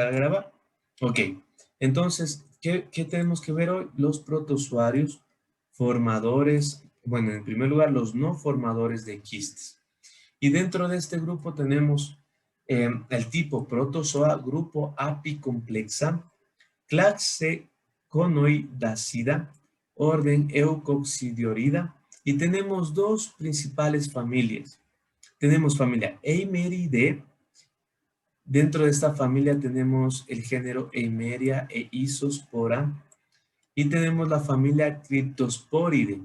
a grabar. Ok, entonces, ¿qué tenemos que ver hoy? Los protozoarios formadores, bueno, en primer lugar, los no formadores de quistes. Y dentro de este grupo tenemos el tipo protozoa, grupo apicomplexa, clase Conoidacida, orden Eucoccidiorida, y tenemos dos principales familias. Tenemos familia Eimeridae. Dentro de esta familia tenemos el género Eimeria e Isospora, y tenemos la familia Cryptosporidae.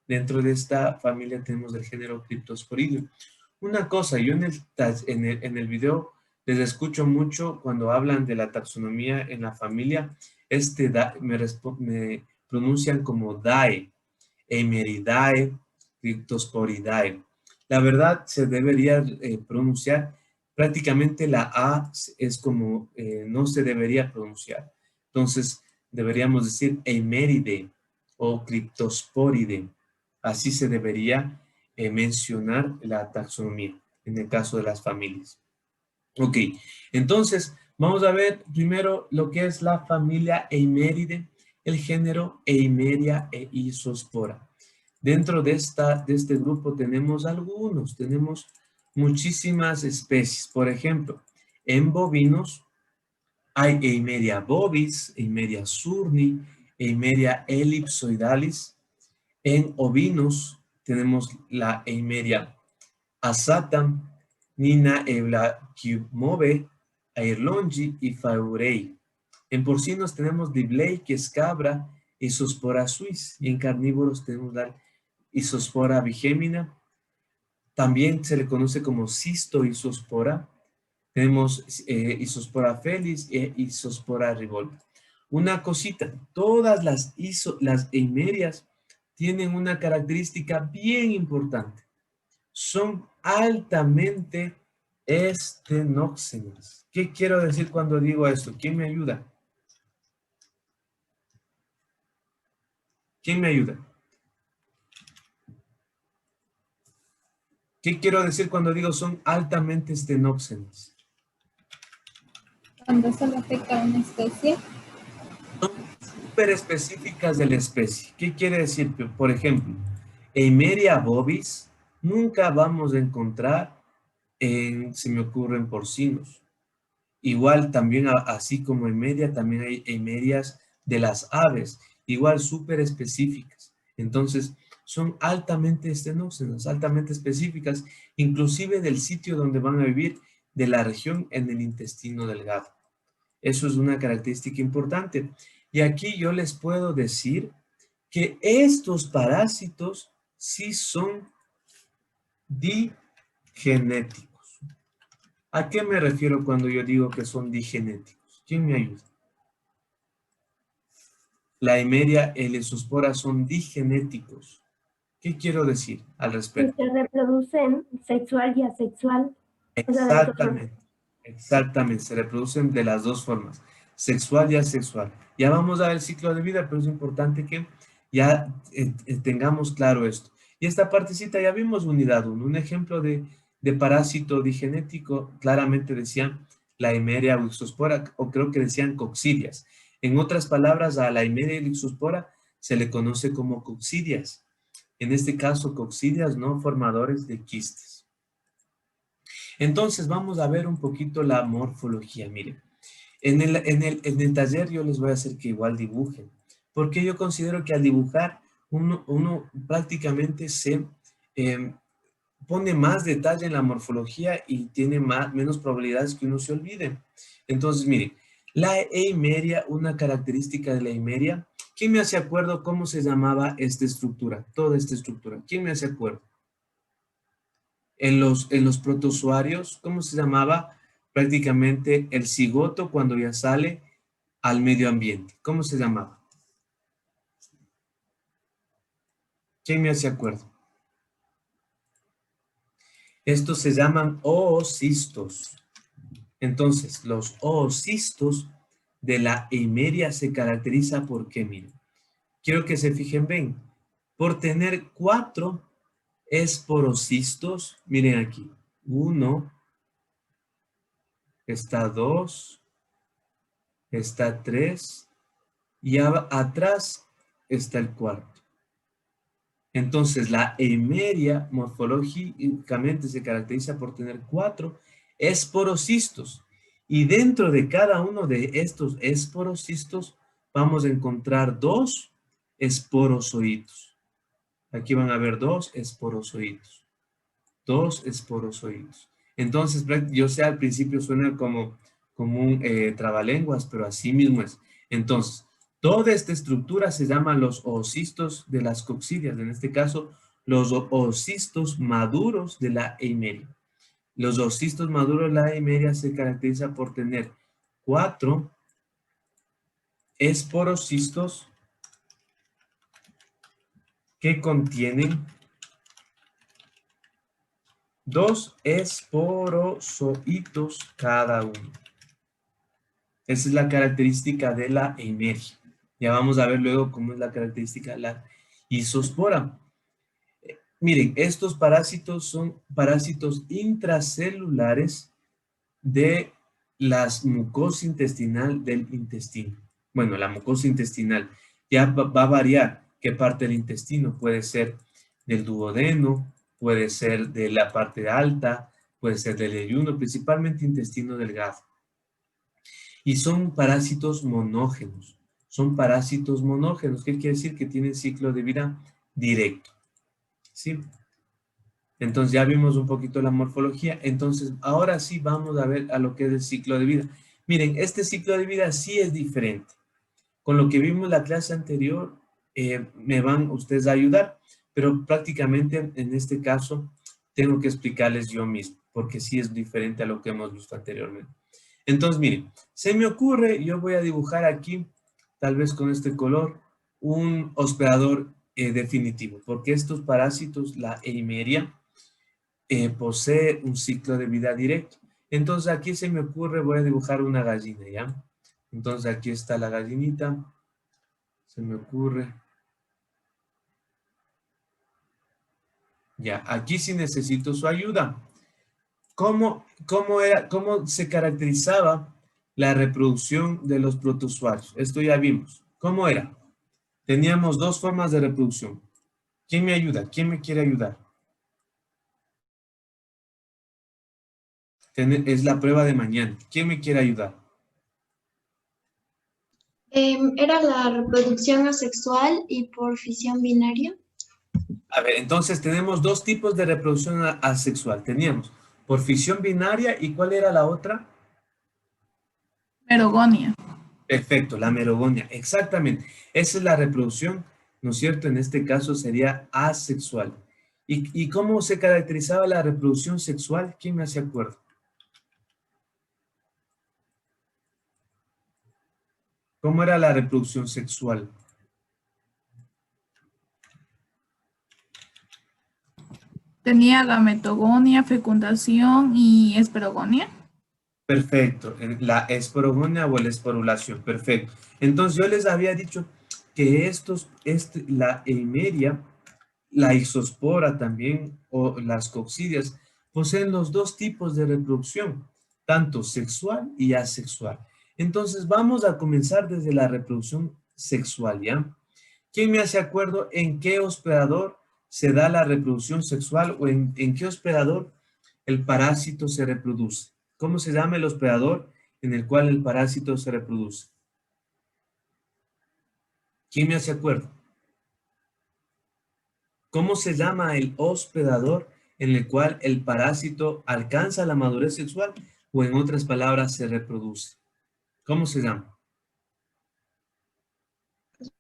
Dentro de esta familia tenemos el género Cryptosporidae. Una cosa, yo en el video les escucho mucho cuando hablan de la taxonomía en la familia, me pronuncian como DAE, Eimeridae, Cryptosporidae. La verdad se debería pronunciar, prácticamente la A es como no se debería pronunciar. Entonces deberíamos decir Eimeridae o Cryptosporidae. Así se debería mencionar la taxonomía en el caso de las familias. Ok, entonces vamos a ver primero lo que es la familia Eimeridae, el género Eimeria e Isospora. Dentro de este grupo tenemos muchísimas especies. Por ejemplo, en bovinos hay Eimeria bovis, Eimeria surni, Eimeria ellipsoidalis. En ovinos tenemos la Eimeria asatam, Nina Eblacumove, Airlongi y Faurei. En porcinos tenemos Diblei, que es cabra, Isospora suis. Y en carnívoros tenemos la Isospora bigémina. También se le conoce como cistoisospora. Tenemos Isospora felis e Isospora revolta. Una cosita, todas las eimerias tienen una característica bien importante. Son altamente estenóxenas. ¿Qué quiero decir cuando digo esto? ¿Quién me ayuda? ¿Quién me ayuda? ¿Qué quiero decir cuando digo son altamente estenóxenas? Cuando solo afecta a una especie. Son súper específicas de la especie. ¿Qué quiere decir? Por ejemplo, Eimeria bovis nunca vamos a encontrar se me ocurre en porcinos. Igual también, así como Eimeria, también hay Eimerias de las aves, igual súper específicas. Entonces, son altamente estenóxenas, altamente específicas, inclusive del sitio donde van a vivir, de la región en el intestino delgado. Eso es una característica importante. Y aquí yo les puedo decir que estos parásitos sí son digenéticos. ¿A qué me refiero cuando yo digo que son digenéticos? ¿Quién me ayuda? La Eimeria y el Isospora son digenéticos. ¿Qué quiero decir al respecto? Que se reproducen sexual y asexual. Exactamente, exactamente. Se reproducen de las dos formas, sexual y asexual. Ya vamos a ver el ciclo de vida, pero es importante que ya tengamos claro esto. Y esta partecita ya vimos unidad 1, un ejemplo de parásito digenético, claramente decían la Eimeria o Isospora, o creo que decían coccidias. En otras palabras, a la Eimeria y Isospora se le conoce como coccidias. En este caso, coccidias no formadores de quistes. Entonces, vamos a ver un poquito la morfología. Miren, en el taller yo les voy a hacer que igual dibujen, porque yo considero que al dibujar uno prácticamente se pone más detalle en la morfología y tiene menos probabilidades que uno se olvide. Entonces, miren, la eimeria, una característica de la eimeria, ¿quién me hace acuerdo cómo se llamaba esta estructura? Toda esta estructura, ¿quién me hace acuerdo? En los protozoarios, ¿cómo se llamaba prácticamente el cigoto cuando ya sale al medio ambiente? ¿Cómo se llamaba? ¿Quién me hace acuerdo? Estos se llaman oocistos. Entonces, los oocistos de la eimeria se caracteriza por qué, miren. Quiero que se fijen bien. Por tener 4 esporocistos, miren aquí. 1, está 2, está 3 y atrás está el cuarto. Entonces, la eimeria morfológicamente se caracteriza por tener 4 esporocistos. Y dentro de cada uno de estos esporocistos vamos a encontrar 2 esporozoitos. Aquí van a haber 2 esporozoitos. 2 esporozoitos. Entonces, yo sé al principio suena como un trabalenguas, pero así mismo es. Entonces, toda esta estructura se llama los oocistos de las coccidias, en este caso, los oocistos maduros de la eimeria. Los oocistos maduros de la eimeria se caracterizan por tener 4 esporocistos que contienen 2 esporozoitos cada uno. Esa es la característica de la eimeria. Ya vamos a ver luego cómo es la característica de la isospora. Miren, estos parásitos son parásitos intracelulares de las mucosa intestinal del intestino. Bueno, la mucosa intestinal ya va a variar qué parte del intestino. Puede ser del duodeno, puede ser de la parte alta, puede ser del yeyuno, principalmente intestino delgado. Y son parásitos monógenos. Son parásitos monógenos. ¿Qué quiere decir? Que tienen ciclo de vida directo. ¿Sí? Entonces ya vimos un poquito la morfología. Entonces ahora sí vamos a ver a lo que es el ciclo de vida. Miren, este ciclo de vida sí es diferente. Con lo que vimos la clase anterior, me van ustedes a ayudar, pero prácticamente en este caso tengo que explicarles yo mismo, porque sí es diferente a lo que hemos visto anteriormente. Entonces, miren, se me ocurre, yo voy a dibujar aquí, tal vez con este color, un hospedador definitivo, porque estos parásitos, la eimeria, posee un ciclo de vida directo. Entonces, aquí se me ocurre, voy a dibujar una gallina, ¿ya? Entonces, aquí está la gallinita, se me ocurre. Ya, aquí sí necesito su ayuda. ¿Cómo se caracterizaba la reproducción de los protozoarios? Esto ya vimos. ¿Cómo era? Teníamos 2 formas de reproducción. ¿Quién me ayuda? ¿Quién me quiere ayudar? Es la prueba de mañana. ¿Quién me quiere ayudar? Era la reproducción asexual y por fisión binaria. A ver, entonces tenemos 2 tipos de reproducción asexual. Teníamos por fisión binaria, ¿y cuál era la otra? Merogonia. Perfecto, la merogonia, exactamente. Esa es la reproducción, ¿no es cierto? En este caso sería asexual. ¿Y cómo se caracterizaba la reproducción sexual? ¿Quién me hace acuerdo? ¿Cómo era la reproducción sexual? Tenía gametogonia, fecundación y esperogonia. Perfecto, la esporogonia o la esporulación, perfecto. Entonces yo les había dicho que la eimeria, la isospora también, o las coccidias, poseen los 2 tipos de reproducción, tanto sexual y asexual. Entonces vamos a comenzar desde la reproducción sexual, ¿ya? ¿Quién me hace acuerdo en qué hospedador se da la reproducción sexual o en qué hospedador el parásito se reproduce? ¿Cómo se llama el hospedador en el cual el parásito se reproduce? ¿Quién me hace acuerdo? ¿Cómo se llama el hospedador en el cual el parásito alcanza la madurez sexual o en otras palabras se reproduce? ¿Cómo se llama?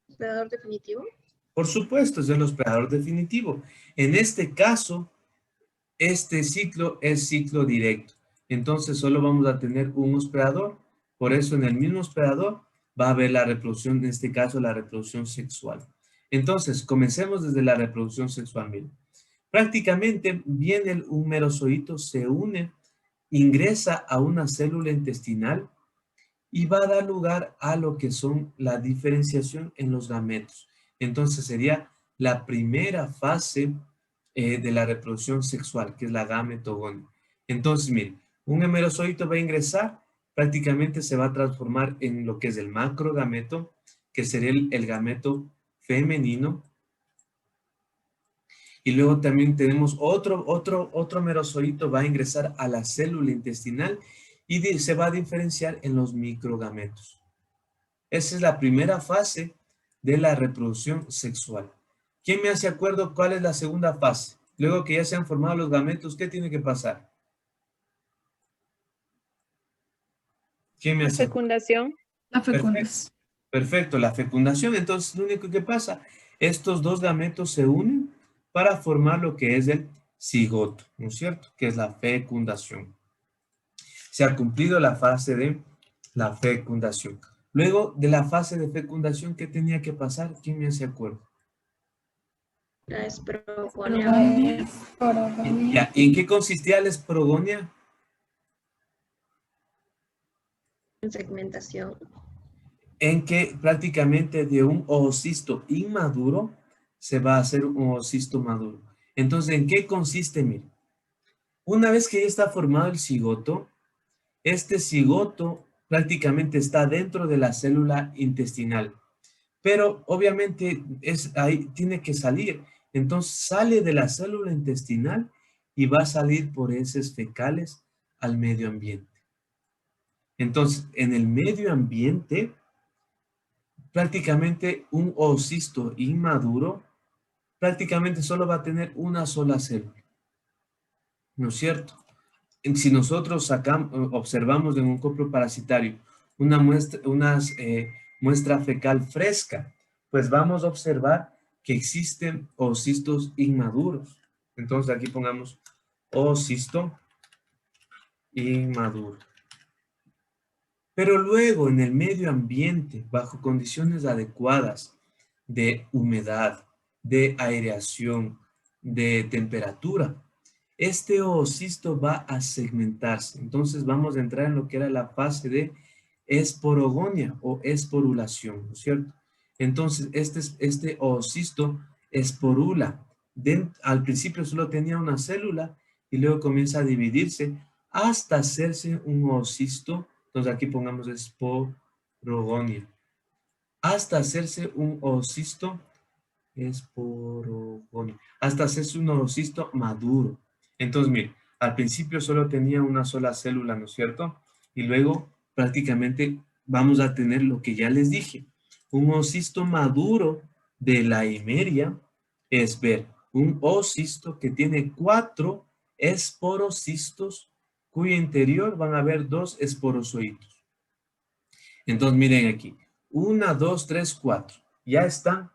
¿Hospedador definitivo? Por supuesto, es el hospedador definitivo. En este caso, este ciclo es ciclo directo. Entonces solo vamos a tener un hospedador. Por eso en el mismo hospedador va a haber la reproducción, en este caso la reproducción sexual. Entonces, comencemos desde la reproducción sexual. Miren. Prácticamente viene un merozoito, se une, ingresa a una célula intestinal y va a dar lugar a lo que son la diferenciación en los gametos. Entonces sería la primera fase de la reproducción sexual, que es la gametogonia. Entonces, miren, un hemerozoito va a ingresar prácticamente se va a transformar en lo que es el macrogameto, que sería el gameto femenino. Y luego también tenemos otro merozoito, va a ingresar a la célula intestinal y se va a diferenciar en los microgametos. Esa es la primera fase de la reproducción sexual. ¿Quién me hace acuerdo cuál es la segunda fase? Luego que ya se han formado los gametos, ¿qué tiene que pasar? ¿Quién me hace acuerdo? Fecundación. La Perfecto, fecundas. perfecto. La fecundación, entonces lo único que pasa, estos dos gametos se unen para formar lo que es el cigoto, ¿no es cierto? Que es la fecundación. Se ha cumplido la fase de la fecundación. Luego de la fase de fecundación, ¿qué tenía que pasar? ¿Quién me hace acuerdo? La Esporogonia. Ya, ¿en qué consistía la esporogonia? segmentación. En que prácticamente de un ovocisto inmaduro se va a hacer un ovocisto maduro. Entonces, ¿en qué consiste? Mire, una vez que ya está formado el cigoto, este cigoto prácticamente está dentro de la célula intestinal, pero obviamente ahí tiene que salir. Entonces sale de la célula intestinal y va a salir por heces fecales al medio ambiente. Entonces, en el medio ambiente, prácticamente un ovocisto inmaduro prácticamente solo va a tener una sola célula, ¿no es cierto? Si nosotros observamos en un copro parasitario una muestra fecal fresca, pues vamos a observar que existen ovocistos inmaduros. Entonces aquí pongamos ovocisto inmaduro. Pero luego en el medio ambiente, bajo condiciones adecuadas de humedad, de aireación, de temperatura, este ovocisto va a segmentarse. Entonces vamos a entrar en lo que era la fase de esporogonia o esporulación, ¿no es cierto? Entonces este ovocisto esporula. Al principio solo tenía una célula y luego comienza a dividirse hasta hacerse un ovocisto. Entonces aquí pongamos esporogonia. Hasta hacerse un ovocisto esporogonia. Hasta hacerse un ovocisto maduro. Entonces, mire, al principio solo tenía una sola célula, ¿no es cierto? Y luego prácticamente vamos a tener lo que ya les dije. Un ovocisto maduro de la himeria es ver un ovocisto que tiene 4 esporocistos cuyo interior van a haber 2 esporozoitos. Entonces, miren aquí. 1, 2, 3, 4. Ya están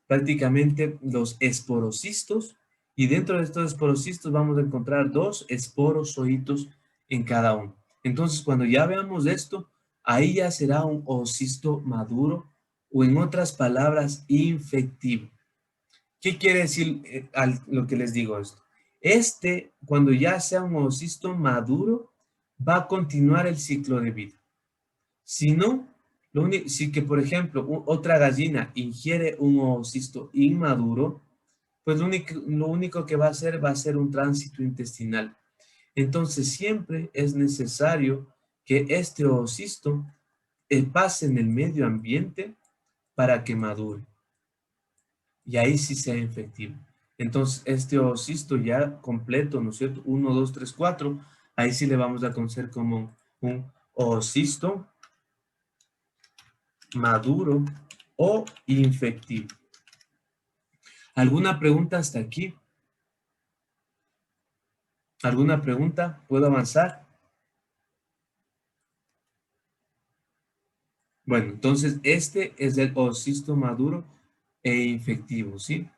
prácticamente los esporocistos y dentro de estos esporocistos vamos a encontrar 2 esporozoitos en cada uno. Entonces, cuando ya veamos esto, ahí ya será un ovocisto maduro o en otras palabras, infectivo. ¿Qué quiere decir lo que les digo esto? Cuando ya sea un ovocisto maduro, va a continuar el ciclo de vida. Si no, si que por ejemplo otra gallina ingiere un ovocisto inmaduro, pues lo único que va a ser un tránsito intestinal. Entonces siempre es necesario que este ovocisto pase en el medio ambiente para que madure. Y ahí sí sea efectivo. Entonces este ovocisto ya completo, ¿no es cierto? 1, 2, 3, 4, ahí sí le vamos a conocer como un ovocisto maduro o infectivo. ¿Alguna pregunta hasta aquí? ¿Alguna pregunta? ¿Puedo avanzar? Bueno, entonces este es el ovocisto maduro e infectivo, ¿sí?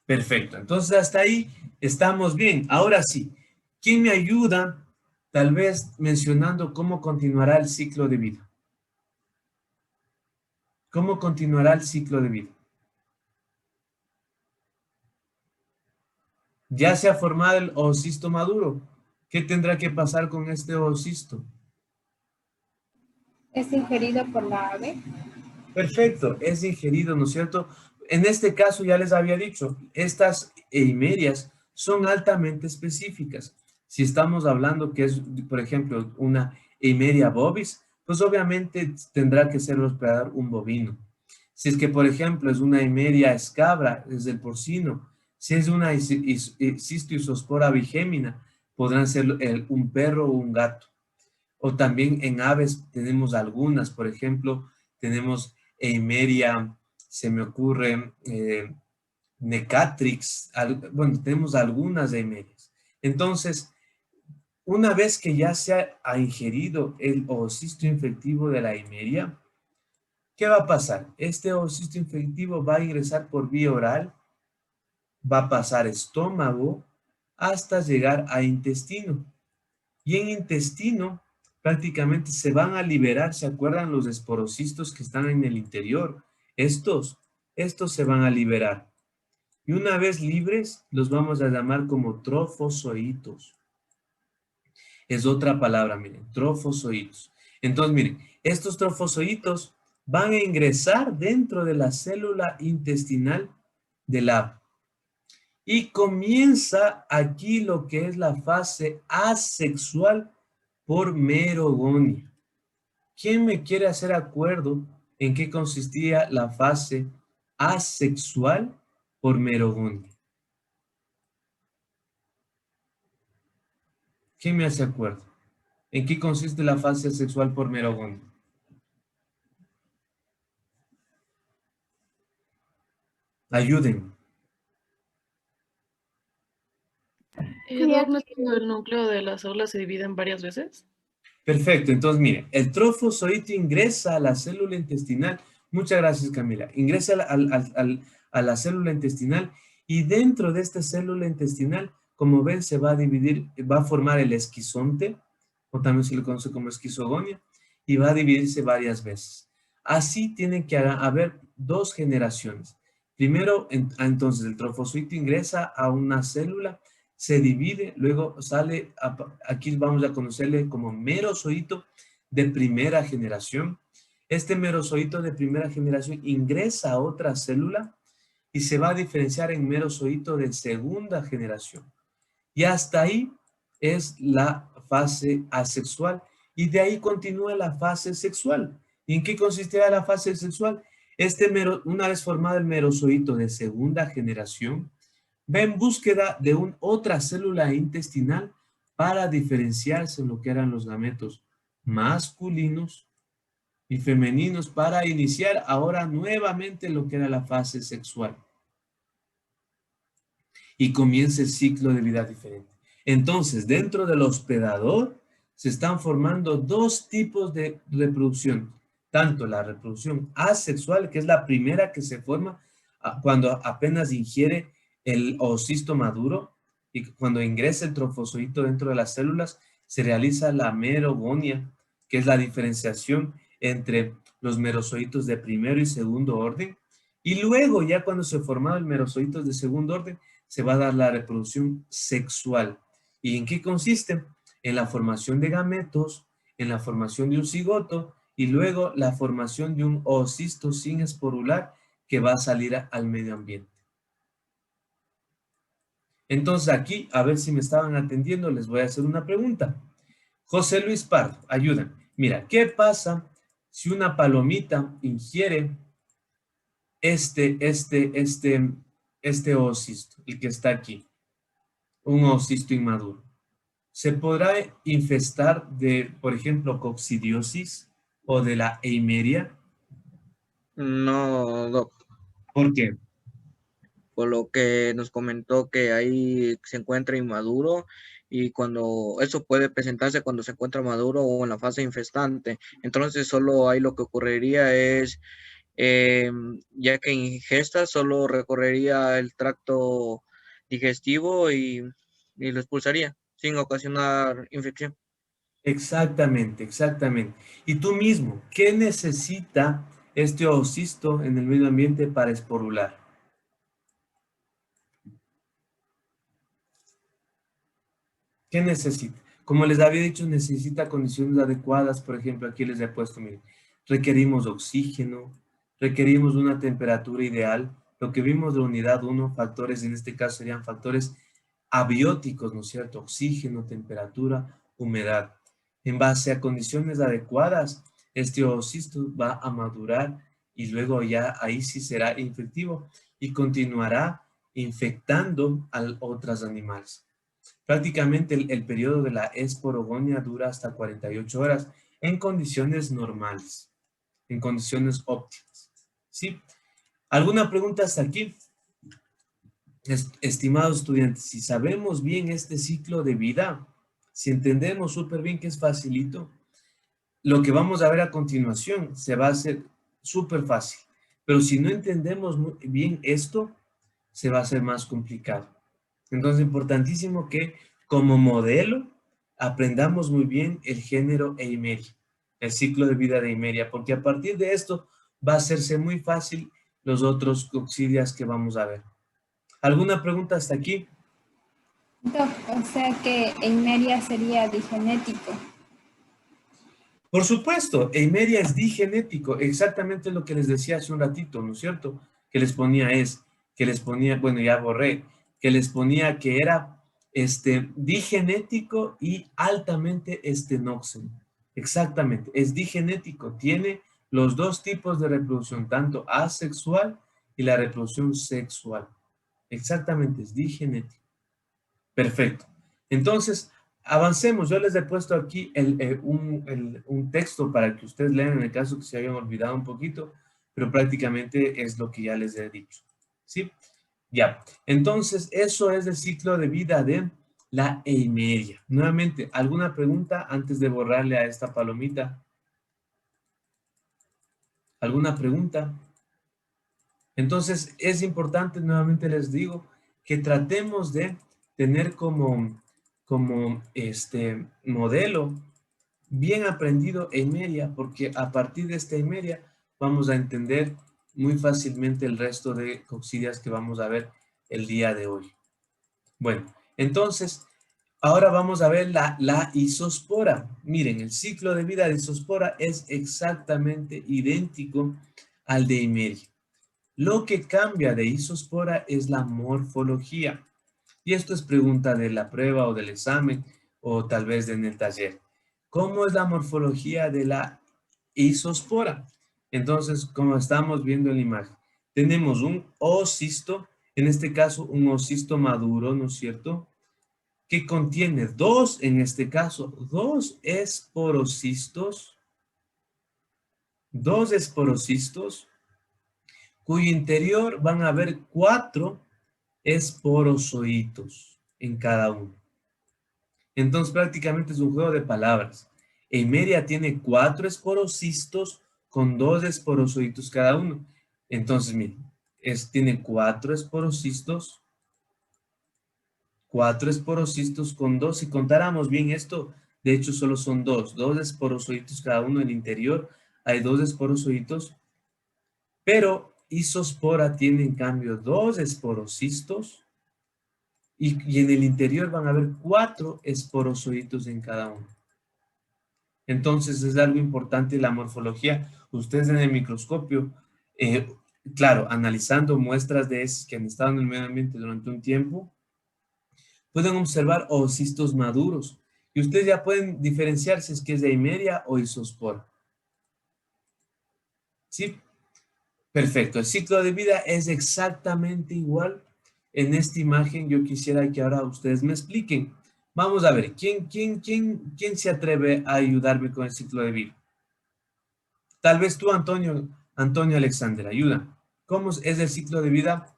Perfecto. Entonces hasta ahí estamos bien. Ahora sí, ¿quién me ayuda tal vez mencionando cómo continuará el ciclo de vida? ¿Cómo continuará el ciclo de vida? Ya se ha formado el ovocisto maduro. ¿Qué tendrá que pasar con este ovocisto? Es ingerido por la ave. Perfecto, es ingerido, ¿no es cierto? En este caso ya les había dicho, estas eimerias son altamente específicas. Si estamos hablando que es, por ejemplo, una Eimeria bovis, pues obviamente tendrá que ser el hospedador un bovino. Si es que, por ejemplo, es una Eimeria escabra, es el porcino. Si es una Cystiusospora bigémina, podrán ser un perro o un gato. O también en aves tenemos algunas, por ejemplo, tenemos Eimeria, se me ocurre, Necatrix, bueno, tenemos algunas Eimerias. Entonces, una vez que ya se ha ingerido el oocisto infectivo de la Eimeria, ¿qué va a pasar? Este oocisto infectivo va a ingresar por vía oral, va a pasar estómago hasta llegar a intestino. Y en intestino prácticamente se van a liberar, ¿se acuerdan los esporocistos que están en el interior? Estos se van a liberar. Y una vez libres, los vamos a llamar como trofozoitos. Es otra palabra, miren, trofozoitos. Entonces, miren, estos trofozoitos van a ingresar dentro de la célula intestinal del ave. Y comienza aquí lo que es la fase asexual por merogonia. ¿Quién me quiere hacer acuerdo en qué consistía la fase asexual por merogonia? ¿Quién me hace acuerdo? ¿En qué consiste la fase sexual por merogonia? Ayúdenme. Doc, ¿no es cuando el núcleo de la célula se divide en varias veces? Perfecto, entonces mire, el trofozoito ingresa a la célula intestinal. Muchas gracias, Camila. Ingresa a la célula intestinal y dentro de esta célula intestinal, como ven, se va a dividir, va a formar el esquizonte, o también se le conoce como esquizogonia, y va a dividirse varias veces. Así tienen que haber dos generaciones. Primero, entonces, el trofozoito ingresa a una célula, se divide, luego sale, aquí vamos a conocerle como merozoito de primera generación. Este merozoito de primera generación ingresa a otra célula y se va a diferenciar en merozoito de segunda generación. Y hasta ahí es la fase asexual. Y de ahí continúa la fase sexual. ¿Y en qué consistirá la fase sexual? Una vez formado el merozoito de segunda generación, va en búsqueda de otra célula intestinal para diferenciarse en lo que eran los gametos masculinos y femeninos para iniciar ahora nuevamente lo que era la fase sexual. Y comienza el ciclo de vida diferente. Entonces, dentro del hospedador se están formando dos tipos de reproducción. Tanto la reproducción asexual, que es la primera que se forma cuando apenas ingiere el oocisto maduro, y cuando ingresa el trofozoito dentro de las células, se realiza la merogonia, que es la diferenciación entre los merozoitos de primero y segundo orden. Y luego, ya cuando se forman los merozoitos de segundo orden, se va a dar la reproducción sexual. ¿Y en qué consiste? En la formación de gametos, en la formación de un cigoto y luego la formación de un oocisto sin esporular que va a salir al medio ambiente. Entonces aquí, a ver si me estaban atendiendo, les voy a hacer una pregunta. José Luis Pardo, ayúdame. Mira, ¿qué pasa si una palomita ingiere este oocisto, el que está aquí, un oocisto inmaduro? ¿Se podrá infestar de, por ejemplo, coccidiosis o de la eimeria? No, Doc. ¿Por qué? Por lo que nos comentó que ahí se encuentra inmaduro y cuando eso puede presentarse cuando se encuentra maduro o en la fase infestante. Entonces solo ahí lo que ocurriría es, ya que ingesta, solo recorrería el tracto digestivo y lo expulsaría sin ocasionar infección. Exactamente, exactamente. Y tú mismo, ¿qué necesita este oocisto en el medio ambiente para esporular? ¿Qué necesita? Como les había dicho, necesita condiciones adecuadas. Por ejemplo, aquí les he puesto, miren, requerimos oxígeno, requerimos una temperatura ideal. Lo que vimos de unidad 1, factores, en este caso serían factores abióticos, ¿no es cierto? Oxígeno, temperatura, humedad. en base a condiciones adecuadas, este oocisto va a madurar y luego ya ahí sí será infectivo y continuará infectando a otros animales. Prácticamente el periodo de la esporogonia dura hasta 48 horas en condiciones normales, en condiciones óptimas. ¿Sí? ¿Alguna pregunta hasta aquí? Estimados estudiantes, si sabemos bien este ciclo de vida, si entendemos súper bien que es facilito, lo que vamos a ver a continuación se va a hacer súper fácil. Pero si no entendemos bien esto, se va a hacer más complicado. Entonces, importantísimo que como modelo aprendamos muy bien el género Eimeria, el ciclo de vida de Eimeria, porque a partir de esto va a hacerse muy fácil los otros coccidias que vamos a ver. ¿Alguna pregunta hasta aquí? Doc, o sea que Eimeria sería digenético. Por supuesto, Eimeria es digenético, exactamente lo que les decía hace un ratito, ¿no es cierto? Que les ponía bueno, ya borré, que les ponía que era digenético y altamente estenóxeno. Exactamente, es digenético, tiene los dos tipos de reproducción, tanto asexual y la reproducción sexual. Exactamente, es digenético. Perfecto. Entonces, avancemos. Yo les he puesto aquí un texto para que ustedes lean en el caso que se hayan olvidado un poquito, pero prácticamente es lo que ya les he dicho. ¿Sí? Ya. Entonces, eso es el ciclo de vida de la Eimeria. Nuevamente, ¿alguna pregunta antes de borrarle a esta palomita? ¿Alguna pregunta? Entonces, es importante, nuevamente les digo, que tratemos de tener como modelo bien aprendido Eimeria, porque a partir de esta Eimeria vamos a entender muy fácilmente el resto de coccidias que vamos a ver el día de hoy. Bueno, entonces, ahora vamos a ver la isospora. Miren, el ciclo de vida de isospora es exactamente idéntico al de Eimeria. Lo que cambia de isospora es la morfología. Y esto es pregunta de la prueba o del examen o tal vez en el taller. ¿Cómo es la morfología de la isospora? Entonces, como estamos viendo en la imagen, tenemos un oocisto, en este caso un oocisto maduro, ¿no es cierto? Que contiene en este caso, dos esporocistos, cuyo interior van a haber 4 esporozoitos en cada uno. Entonces prácticamente es un juego de palabras. Eimeria tiene 4 esporocistos con 2 esporozoitos cada uno. Entonces, miren, tiene 4 esporocistos con 2. Si contáramos bien esto, de hecho solo son 2 esporozoitos cada uno en el interior. Hay 2 esporozoitos, pero isospora tiene en cambio 2 esporocistos y en el interior van a haber 4 esporozoitos en cada uno. Entonces es algo importante la morfología. Ustedes en el microscopio, claro, analizando muestras de heces que han estado en el medio ambiente durante un tiempo, pueden observar oocistos maduros y ustedes ya pueden diferenciar si es que es de Eimeria o isospora. ¿Sí? Perfecto, el ciclo de vida es exactamente igual. En esta imagen yo quisiera que ahora ustedes me expliquen. Vamos a ver, ¿quién se atreve a ayudarme con el ciclo de vida? Tal vez tú, Antonio Alexander, ayuda. ¿Cómo es el ciclo de vida?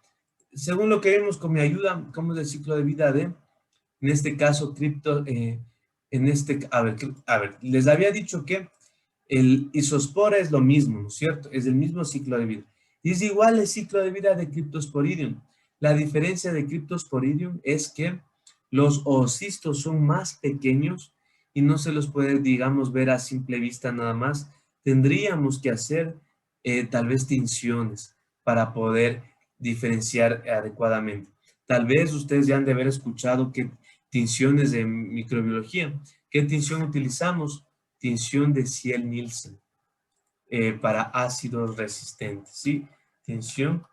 Según lo que vemos con mi ayuda, ¿cómo es el ciclo de vida de, en este caso, a ver, les había dicho que el isospora es lo mismo, ¿no es cierto? Es el mismo ciclo de vida. Y es igual el ciclo de vida de Cryptosporidium. La diferencia de Cryptosporidium es que los oocistos son más pequeños y no se los puede, digamos, ver a simple vista nada más. Tendríamos que hacer tal vez tinciones para poder diferenciar adecuadamente. Tal vez ustedes ya han de haber escuchado que tinciones de microbiología. ¿Qué tinción utilizamos? Tinción de Ciel-Nielsen para ácidos resistentes, ¿sí? Tinción.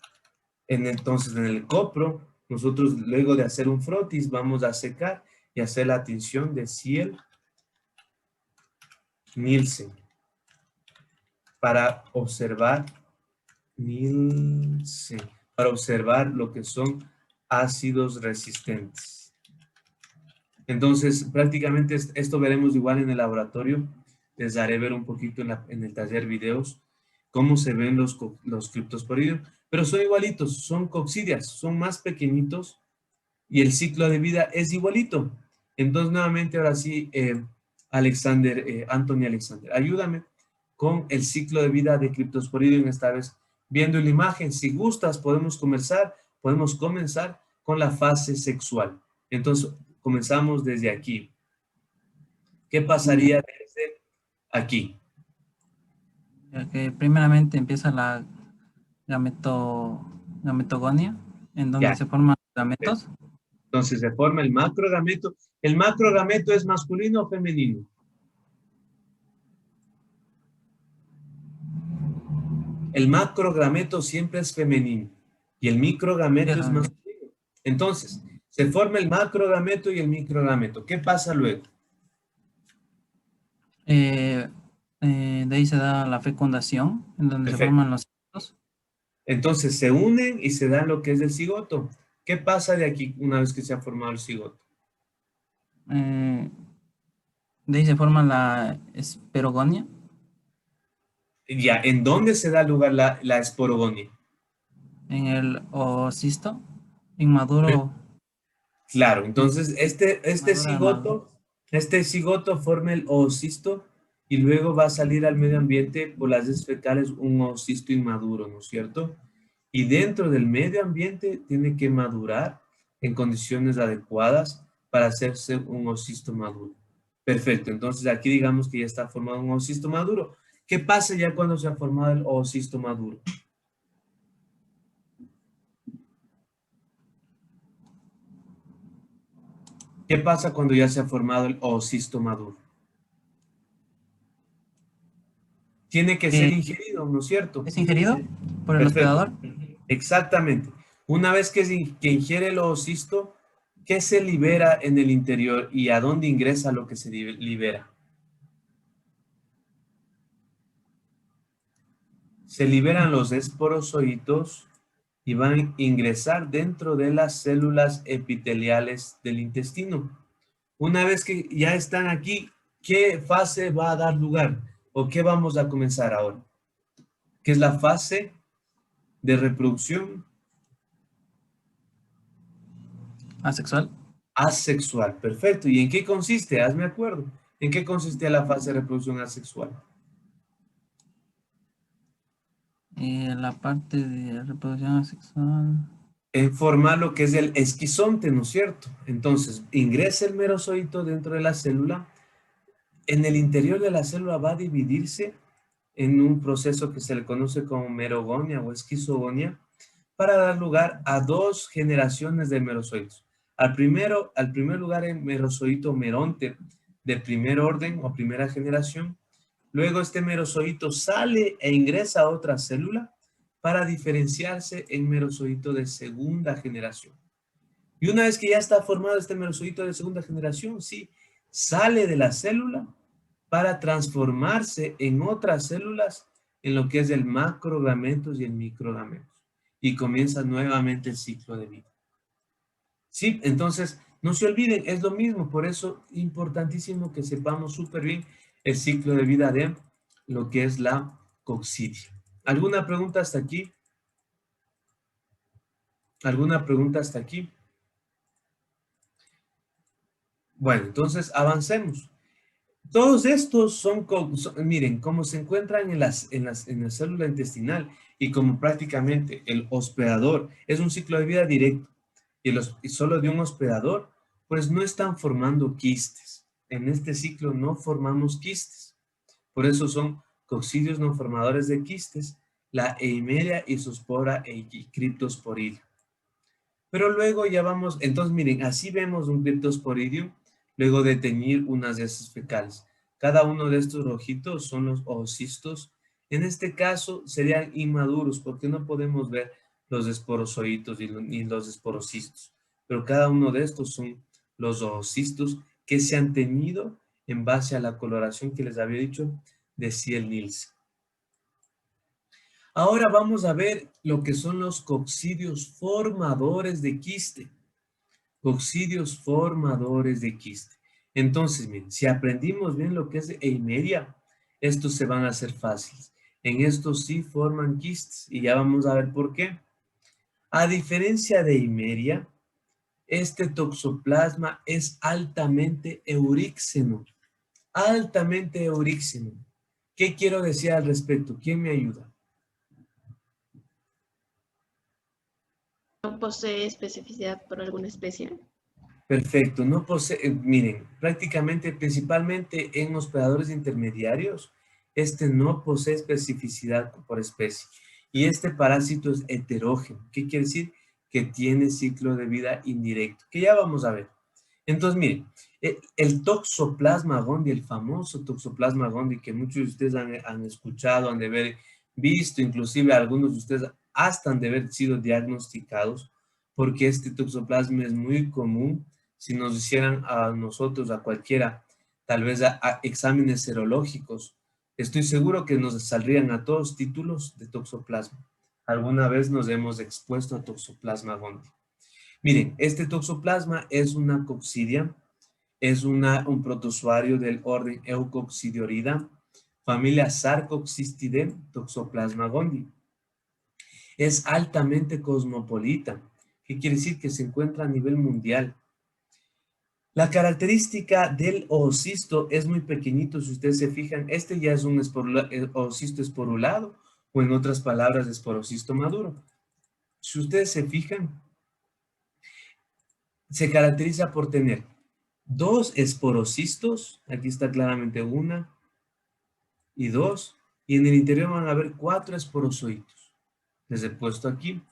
Entonces, en el copro, nosotros luego de hacer un frotis, vamos a secar y hacer la tinción de Ciel-Nielsen. Nielsen para observar lo que son ácidos resistentes. Entonces, prácticamente esto veremos igual en el laboratorio. Les daré ver un poquito en el taller videos cómo se ven los criptosporidios, pero son igualitos, son coccidias, son más pequeñitos y el ciclo de vida es igualito. Entonces, nuevamente, ahora sí, Anthony Alexander, ayúdame con el ciclo de vida de criptosporidium, esta vez viendo la imagen. Si gustas, podemos comenzar con la fase sexual. Entonces, comenzamos desde aquí. ¿Qué pasaría desde aquí? Que primeramente empieza la gametogonia, en donde Ya. se forman gametos. Entonces se forma el macrogameto. ¿El macrogameto es masculino o femenino? El macrogameto siempre es femenino y el microgameto es masculino. Entonces, se forma el macrogameto y el microgameto. ¿Qué pasa luego? De ahí se da la fecundación, en donde Perfecto. se forman los cigotos. Entonces se unen y se da lo que es el cigoto. ¿Qué pasa de aquí una vez que se ha formado el cigoto? De ahí se forma la esperogonia. Ya, ¿en dónde se da lugar la esporogonia? En el oocisto inmaduro. Claro, entonces este Madura, cigoto forma el oocisto y luego va a salir al medio ambiente por las heces fecales un oocisto inmaduro, ¿no es cierto? Y dentro del medio ambiente tiene que madurar en condiciones adecuadas para hacerse un oocisto maduro. Perfecto, entonces aquí digamos que ya está formado un oocisto maduro. ¿Qué pasa ya cuando se ha formado el oocisto maduro? ¿Qué pasa cuando ya se ha formado el oocisto maduro? Tiene que ser ingerido, ¿no es cierto? ¿Es ingerido por el Perfecto. hospedador? Exactamente. Una vez que ingiere el oocisto, ¿qué se libera en el interior y a dónde ingresa lo que se libera? Se liberan los esporozoitos y van a ingresar dentro de las células epiteliales del intestino. Una vez que ya están aquí, ¿qué fase va a dar lugar? ¿O qué vamos a comenzar ahora? ¿Qué es la fase de reproducción? Asexual. Asexual, perfecto. ¿Y en qué consiste? Hazme acuerdo. ¿En qué consiste la fase de reproducción asexual? La parte de reproducción asexual. En formar lo que es el esquizonte, ¿no es cierto? Entonces, ingresa el merozoito dentro de la célula. En el interior de la célula va a dividirse en un proceso que se le conoce como merogonia o esquizogonia para dar lugar a dos generaciones de merozoitos. Al primer lugar, el merozoito meronte de primer orden o primera generación. Luego este merozoito sale e ingresa a otra célula para diferenciarse en merozoito de segunda generación. Y una vez que ya está formado este merozoito de segunda generación, sí, sale de la célula para transformarse en otras células en lo que es el macrogametos y el microgametos. Y comienza nuevamente el ciclo de vida. Sí, entonces, no se olviden, es lo mismo, por eso importantísimo que sepamos súper bien el ciclo de vida de lo que es la coccidia. ¿Alguna pregunta hasta aquí? ¿Alguna pregunta hasta aquí? Bueno, entonces avancemos. Todos estos miren, como se encuentran en la célula intestinal y como prácticamente el hospedador es un ciclo de vida directo y solo de un hospedador, pues no están formando quistes. En este ciclo no formamos quistes. Por eso son coccidios no formadores de quistes, la Eimeria, Isospora e Cryptosporidium. Pero luego ya vamos, entonces miren, así vemos un Cryptosporidium luego de teñir unas heces fecales. Cada uno de estos rojitos son los oocistos. En este caso serían inmaduros porque no podemos ver los esporozoitos ni los esporocistos. Pero cada uno de estos son los oocistos que se han teñido en base a la coloración que les había dicho de Ciel-Nielsen. Ahora vamos a ver lo que son los coccidios formadores de quiste. Coccidios formadores de quiste. Entonces, miren, si aprendimos bien lo que es eimeria, estos se van a hacer fáciles. En estos sí forman quistes y ya vamos a ver por qué. A diferencia de eimeria, este toxoplasma es altamente euríxeno. Altamente euríxeno. ¿Qué quiero decir al respecto? ¿Quién me ayuda? ¿No posee especificidad por alguna especie? Perfecto, no posee, miren, prácticamente, principalmente en hospedadores intermediarios, este no posee especificidad por especie. Y este parásito es heterógeno. ¿Qué quiere decir? Que tiene ciclo de vida indirecto, que ya vamos a ver. Entonces, miren, el Toxoplasma gondii, el famoso Toxoplasma gondii que muchos de ustedes han escuchado, han de haber visto, inclusive algunos de ustedes hasta han de haber sido diagnosticados, porque este Toxoplasma es muy común. Si nos hicieran a nosotros, a cualquiera, tal vez a exámenes serológicos, estoy seguro que nos saldrían a todos títulos de Toxoplasma. Alguna vez nos hemos expuesto a Toxoplasma gondii. Miren, este Toxoplasma es una coccidia, es un protozoario del orden Eucoccidiorida, familia Sarcoxistidae, Toxoplasma gondii. Es altamente cosmopolita. ¿Qué quiere decir? Que se encuentra a nivel mundial. La característica del oocisto es muy pequeñito, si ustedes se fijan, este ya es un oocisto esporulado, o en otras palabras, esporocisto maduro. Si ustedes se fijan, se caracteriza por tener 2 esporocistos, aquí está claramente 1 y 2, y en el interior van a haber 4 esporozoitos. Les he puesto aquí.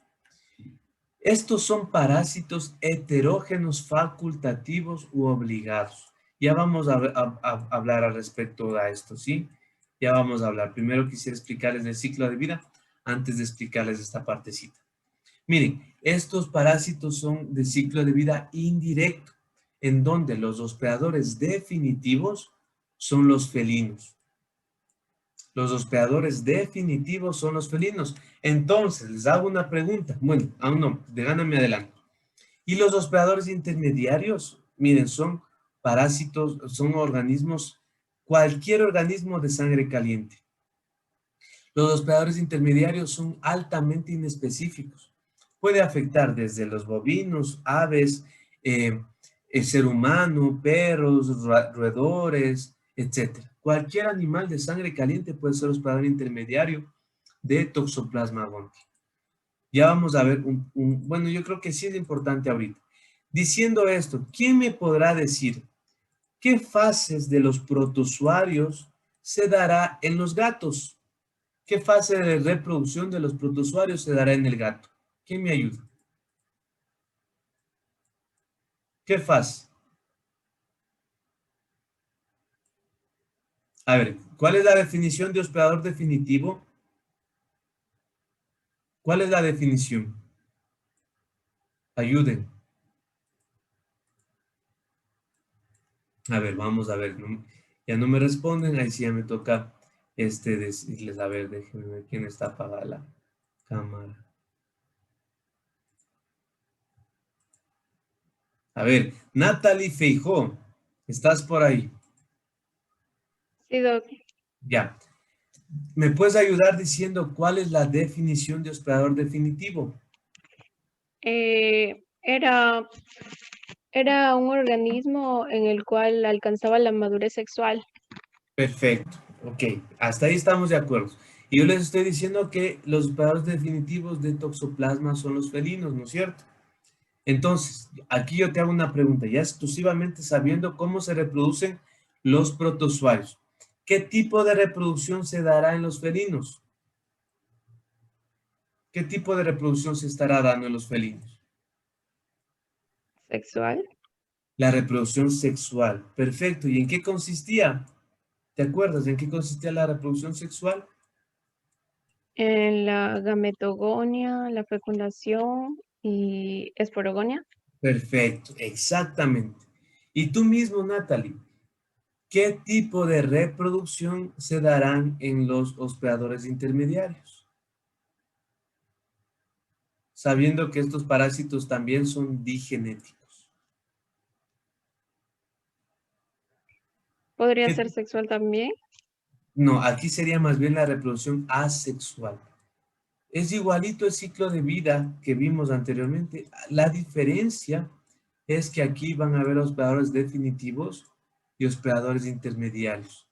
Estos son parásitos heterógenos facultativos u obligados. Ya vamos a hablar al respecto a esto, ¿sí? Ya vamos a hablar. Primero quisiera explicarles el ciclo de vida antes de explicarles esta partecita. Miren, estos parásitos son de ciclo de vida indirecto, en donde los hospedadores definitivos son los felinos. Los hospedadores definitivos son los felinos. Entonces, les hago una pregunta. Bueno, aún no, gáname adelanto. Y los hospedadores intermediarios, miren, son parásitos, son organismos, cualquier organismo de sangre caliente. Los hospedadores intermediarios son altamente inespecíficos. Puede afectar desde los bovinos, aves, el ser humano, perros, roedores, etc. Cualquier animal de sangre caliente puede ser hospedador intermediario de Toxoplasma gondii. Ya vamos a ver bueno, yo creo que sí es importante ahorita. Diciendo esto, ¿quién me podrá decir qué fases de los protozoarios se dará en los gatos? ¿Qué fase de reproducción de los protozoarios se dará en el gato? ¿Quién me ayuda? ¿Qué fase? A ver, ¿cuál es la definición de hospedador definitivo? ¿Cuál es la definición? Ayuden. A ver, vamos a ver. Ya no me responden, ahí sí ya me toca decirles, a ver, déjenme ver quién está apagada la cámara. A ver, Natalie Feijó, ¿estás por ahí? Sí, doc. Ya. ¿Me puedes ayudar diciendo cuál es la definición de hospedador definitivo? Era un organismo en el cual alcanzaba la madurez sexual. Perfecto, ok, hasta ahí estamos de acuerdo. Y yo les estoy diciendo que los hospedadores definitivos de Toxoplasma son los felinos, ¿no es cierto? Entonces, aquí yo te hago una pregunta, ya exclusivamente sabiendo cómo se reproducen los protozoarios. ¿Qué tipo de reproducción se dará en los felinos? ¿Qué tipo de reproducción se estará dando en los felinos? ¿Sexual? La reproducción sexual. Perfecto. ¿Y en qué consistía? ¿Te acuerdas en qué consistía la reproducción sexual? En la gametogonia, la fecundación y esporogonia. Perfecto, exactamente. Y tú mismo, Natalie, ¿qué tipo de reproducción se darán en los hospedadores intermediarios? Sabiendo que estos parásitos también son digenéticos. ¿Podría ¿Qué? ser sexual también? No, aquí sería más bien la reproducción asexual. Es igualito el ciclo de vida que vimos anteriormente. La diferencia es que aquí van a haber hospedadores definitivos y hospedadores intermediarios.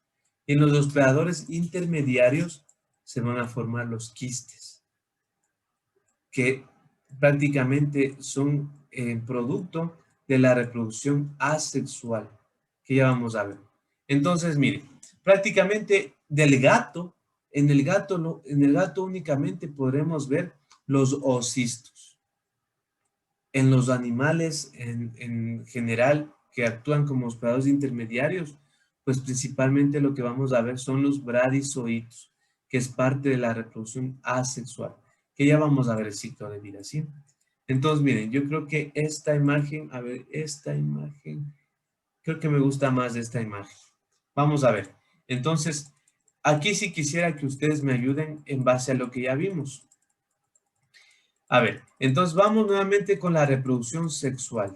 En los hospedadores intermediarios se van a formar los quistes, que prácticamente son producto de la reproducción asexual, que ya vamos a ver. Entonces, miren, prácticamente del gato, en el gato únicamente podremos ver los oocistos. En los animales en general que actúan como hospedadores intermediarios, pues principalmente lo que vamos a ver son los bradizoitos, que es parte de la reproducción asexual, que ya vamos a ver el ciclo de vida, ¿sí? Entonces, miren, yo creo que esta imagen, a ver, esta imagen, creo que me gusta más esta imagen. Vamos a ver. Entonces, aquí sí quisiera que ustedes me ayuden en base a lo que ya vimos. A ver, entonces vamos nuevamente con la reproducción sexual.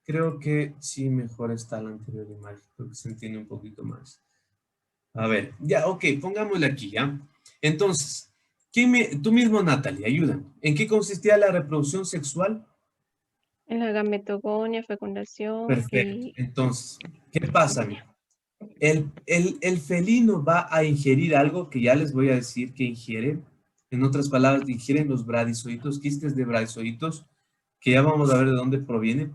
Creo que sí, mejor está la anterior imagen, creo que se entiende un poquito más. A ver, ya, ok, pongámosle aquí, ¿ya? Entonces, tú mismo, Natalie, ayúdame. ¿En qué consistía la reproducción sexual? En la gametogonia, fecundación Perfecto. y Entonces, ¿qué pasa? Mira? El felino va a ingerir algo que ya les voy a decir que ingiere. En otras palabras, ingieren los bradizoitos, quistes de bradizoitos, que ya vamos a ver de dónde provienen.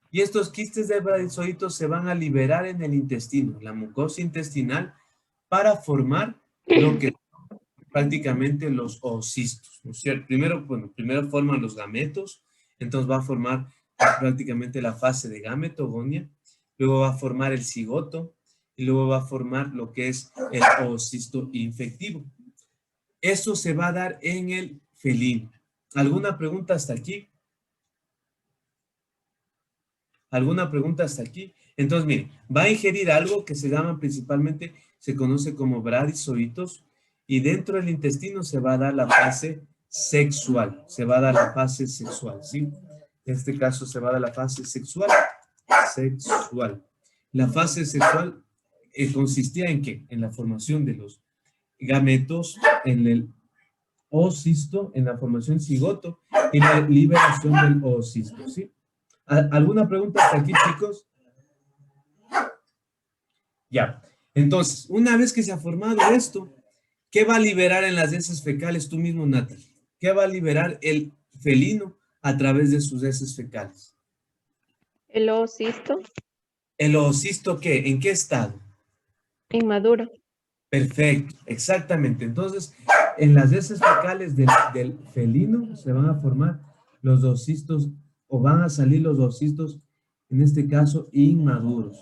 Y estos quistes de bradizoitos se van a liberar en el intestino, la mucosa intestinal, para formar lo que son prácticamente los oocistos, ¿no es cierto? Primero forman los gametos, entonces va a formar prácticamente la fase de gametogonia, luego va a formar el cigoto, y luego va a formar lo que es el oocisto infectivo. Eso se va a dar en el felino. ¿Alguna pregunta hasta aquí? ¿Alguna pregunta hasta aquí? Entonces, miren, va a ingerir algo que se llama principalmente, se conoce como bradizoitos, y dentro del intestino se va a dar la fase sexual. Se va a dar la fase sexual, ¿sí? En este caso se va a dar la fase sexual. La fase sexual consistía en ¿qué? En la formación de los gametos, en el oocisto, en la formación cigoto y la liberación del oocisto, ¿sí? ¿Alguna pregunta hasta aquí, chicos? Ya. Entonces, una vez que se ha formado esto, ¿qué va a liberar en las heces fecales tú mismo, Natalie? ¿Qué va a liberar el felino a través de sus heces fecales? el oocisto ¿El oocisto qué? ¿En qué estado? inmaduro. Perfecto, exactamente. Entonces, en las heces fecales del felino se van a formar los oocistos, o van a salir los oocistos, en este caso, inmaduros.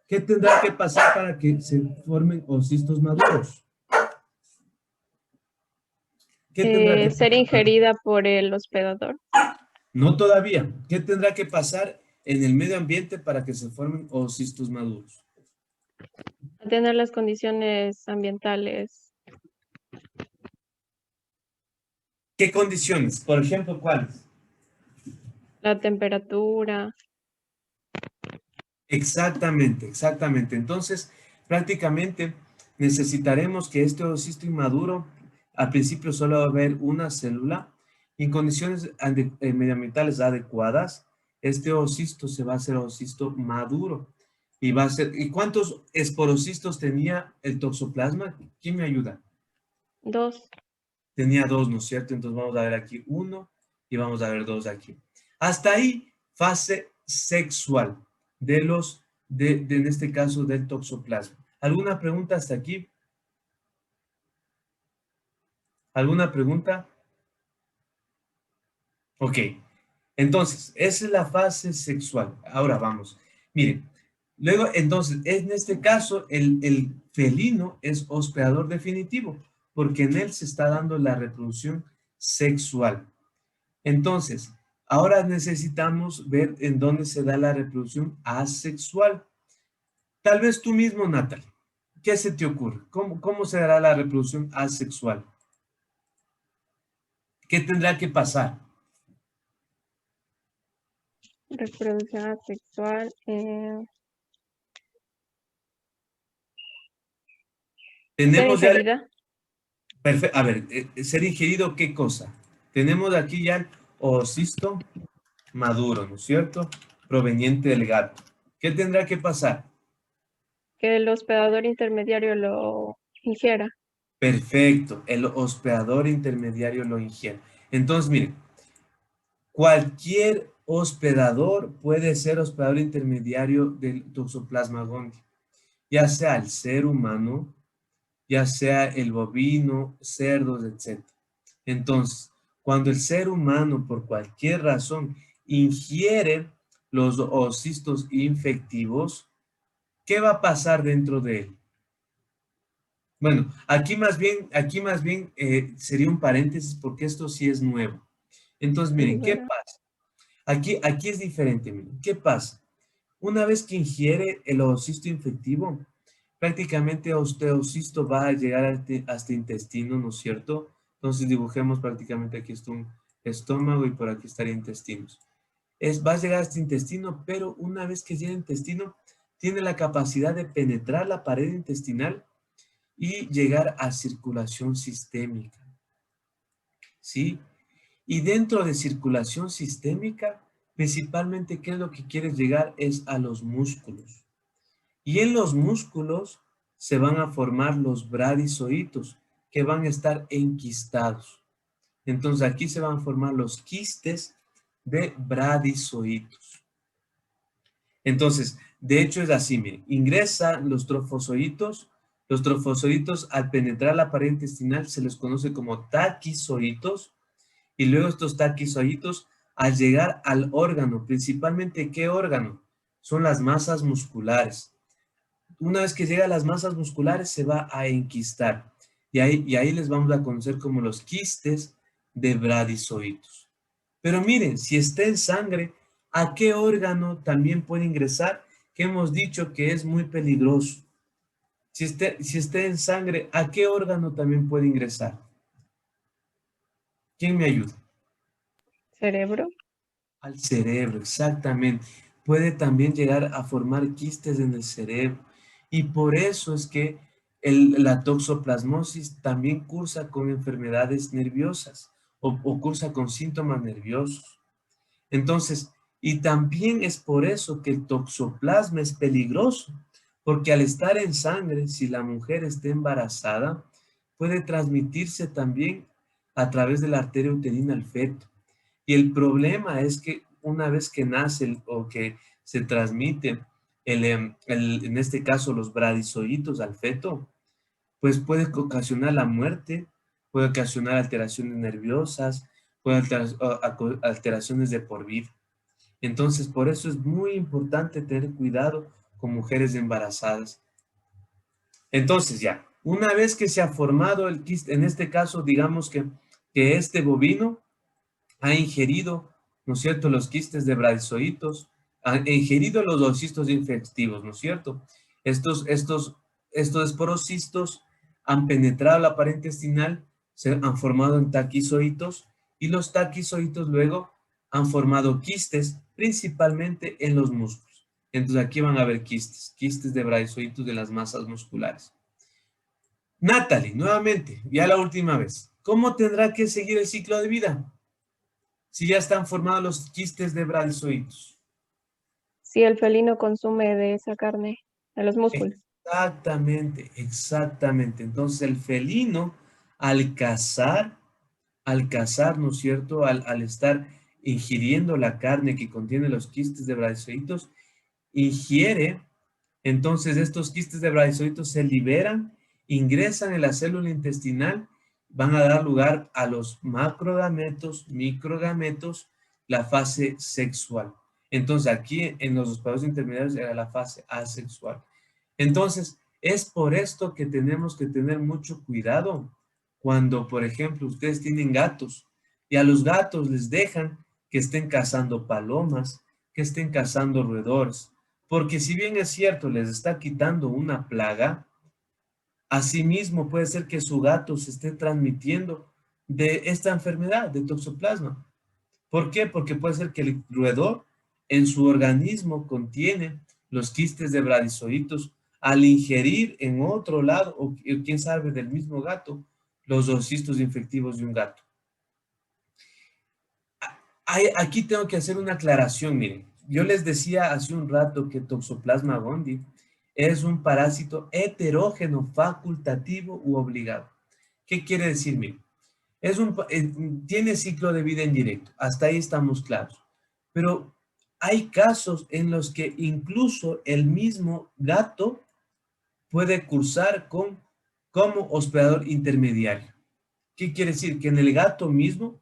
¿Qué tendrá que pasar para que se formen oocistos maduros? ¿Qué tendrá que Ser pasar? ingerida por el hospedador. No todavía. ¿Qué tendrá que pasar en el medio ambiente para que se formen oocistos maduros? A tener las condiciones ambientales. ¿Qué condiciones? Por ejemplo, ¿cuáles? La temperatura. Exactamente, exactamente. Entonces, prácticamente necesitaremos que este oocisto inmaduro, al principio solo va a haber una célula, y en condiciones medioambientales adecuadas, este oocisto se va a hacer oocisto maduro. Y va a ser, ¿y cuántos esporocistos tenía el toxoplasma? ¿Quién me ayuda? 2. Tenía 2, ¿no es cierto? Entonces vamos a ver aquí 1 y vamos a ver 2 aquí. Hasta ahí, fase sexual en este caso, del toxoplasma. ¿Alguna pregunta hasta aquí? ¿Alguna pregunta? Ok. Entonces, esa es la fase sexual. Ahora vamos. Miren, luego, entonces, en este caso, el felino es hospedador definitivo, porque en él se está dando la reproducción sexual. Entonces, ahora necesitamos ver en dónde se da la reproducción asexual. Tal vez tú mismo, Natalie. ¿Qué se te ocurre? ¿Cómo se dará la reproducción asexual? ¿Qué tendrá que pasar? Reproducción asexual. Ser Tenemos ya... ingerida. A ver, ser ingerido, ¿qué cosa? Tenemos aquí ya el oocisto maduro, ¿no es cierto? Proveniente del gato. ¿Qué tendrá que pasar? Que el hospedador intermediario lo ingiera. Perfecto, el hospedador intermediario lo ingiere. Entonces, miren, cualquier hospedador puede ser hospedador intermediario del Toxoplasma gondii, ya sea el ser humano, ya sea el bovino, cerdos, etc. Entonces, cuando el ser humano por cualquier razón ingiere los oocistos infectivos, ¿qué va a pasar dentro de él? Bueno, aquí más bien sería un paréntesis porque esto sí es nuevo. Entonces, miren, ¿qué pasa? Aquí es diferente, miren. ¿Qué pasa? Una vez que ingiere el oocisto infectivo, prácticamente este oocisto va a llegar hasta intestino, ¿no es cierto? Entonces dibujemos prácticamente aquí está un estómago y por aquí estaría intestinos. Va a llegar hasta intestino, pero una vez que llega al intestino, tiene la capacidad de penetrar la pared intestinal y llegar a circulación sistémica, ¿sí? Y dentro de circulación sistémica, principalmente, ¿qué es lo que quiere llegar? Es a los músculos. Y en los músculos se van a formar los bradizoitos, que van a estar enquistados. Entonces, aquí se van a formar los quistes de bradizoitos. Entonces, de hecho es así, miren, ingresan los trofozoitos al penetrar la pared intestinal se les conoce como taquizoitos, y luego estos taquizoitos al llegar al órgano, principalmente ¿qué órgano? Son las masas musculares. Una vez que llega a las masas musculares se va a enquistar, y ahí les vamos a conocer como los quistes de bradizoitos. Pero miren, si está en sangre, ¿a qué órgano también puede ingresar? Que hemos dicho que es muy peligroso. Si está en sangre, ¿a qué órgano también puede ingresar? ¿Quién me ayuda? Cerebro. Al cerebro, exactamente. Puede también llegar a formar quistes en el cerebro. Y por eso es que la toxoplasmosis también cursa con enfermedades nerviosas o cursa con síntomas nerviosos. Entonces, y también es por eso que el toxoplasma es peligroso, porque al estar en sangre, si la mujer está embarazada, puede transmitirse también a través de la arteria uterina al feto. Y el problema es que una vez que nace o que se transmite, en este caso los bradizoitos al feto, pues puede ocasionar la muerte, puede ocasionar alteraciones nerviosas, puede alteraciones de por vida. Entonces, por eso es muy importante tener cuidado con mujeres embarazadas. Entonces, ya, una vez que se ha formado el quiste, en este caso, digamos que este bovino ha ingerido, ¿no es cierto?, los quistes de bradizoitos, ha ingerido los oocistos infectivos, ¿no es cierto? Estos esporocistos han penetrado la pared intestinal, se han formado en taquizoitos y los taquizoitos luego han formado quistes, principalmente en los músculos. Entonces aquí van a haber quistes de bradizoitos de las masas musculares. Natalie, nuevamente, ya la última vez. ¿Cómo tendrá que seguir el ciclo de vida? Si ya están formados los quistes de bradizoitos. Si el felino consume de esa carne, de los músculos. Exactamente, exactamente. Entonces el felino, al cazar, ¿no es cierto? Al estar ingiriendo la carne que contiene los quistes de bradizoitos, ingiere, entonces estos quistes de bradizoitos se liberan, ingresan en la célula intestinal, van a dar lugar a los macrogametos, microgametos, la fase sexual. Entonces aquí en los hospedadores intermediarios era la fase asexual. Entonces es por esto que tenemos que tener mucho cuidado cuando, por ejemplo, ustedes tienen gatos y a los gatos les dejan que estén cazando palomas, que estén cazando roedores. Porque si bien es cierto, les está quitando una plaga, asimismo puede ser que su gato se esté transmitiendo de esta enfermedad, de toxoplasma. ¿Por qué? Porque puede ser que el roedor en su organismo contiene los quistes de bradizoitos al ingerir en otro lado, o quién sabe, del mismo gato, los oocistos infectivos de un gato. Aquí tengo que hacer una aclaración, miren. Yo les decía hace un rato que Toxoplasma gondii es un parásito heterógeno, facultativo u obligado. ¿Qué quiere decir, miren? Tiene ciclo de vida indirecto, hasta ahí estamos claros. Pero hay casos en los que incluso el mismo gato puede cursar como hospedador intermediario. ¿Qué quiere decir? Que en el gato mismo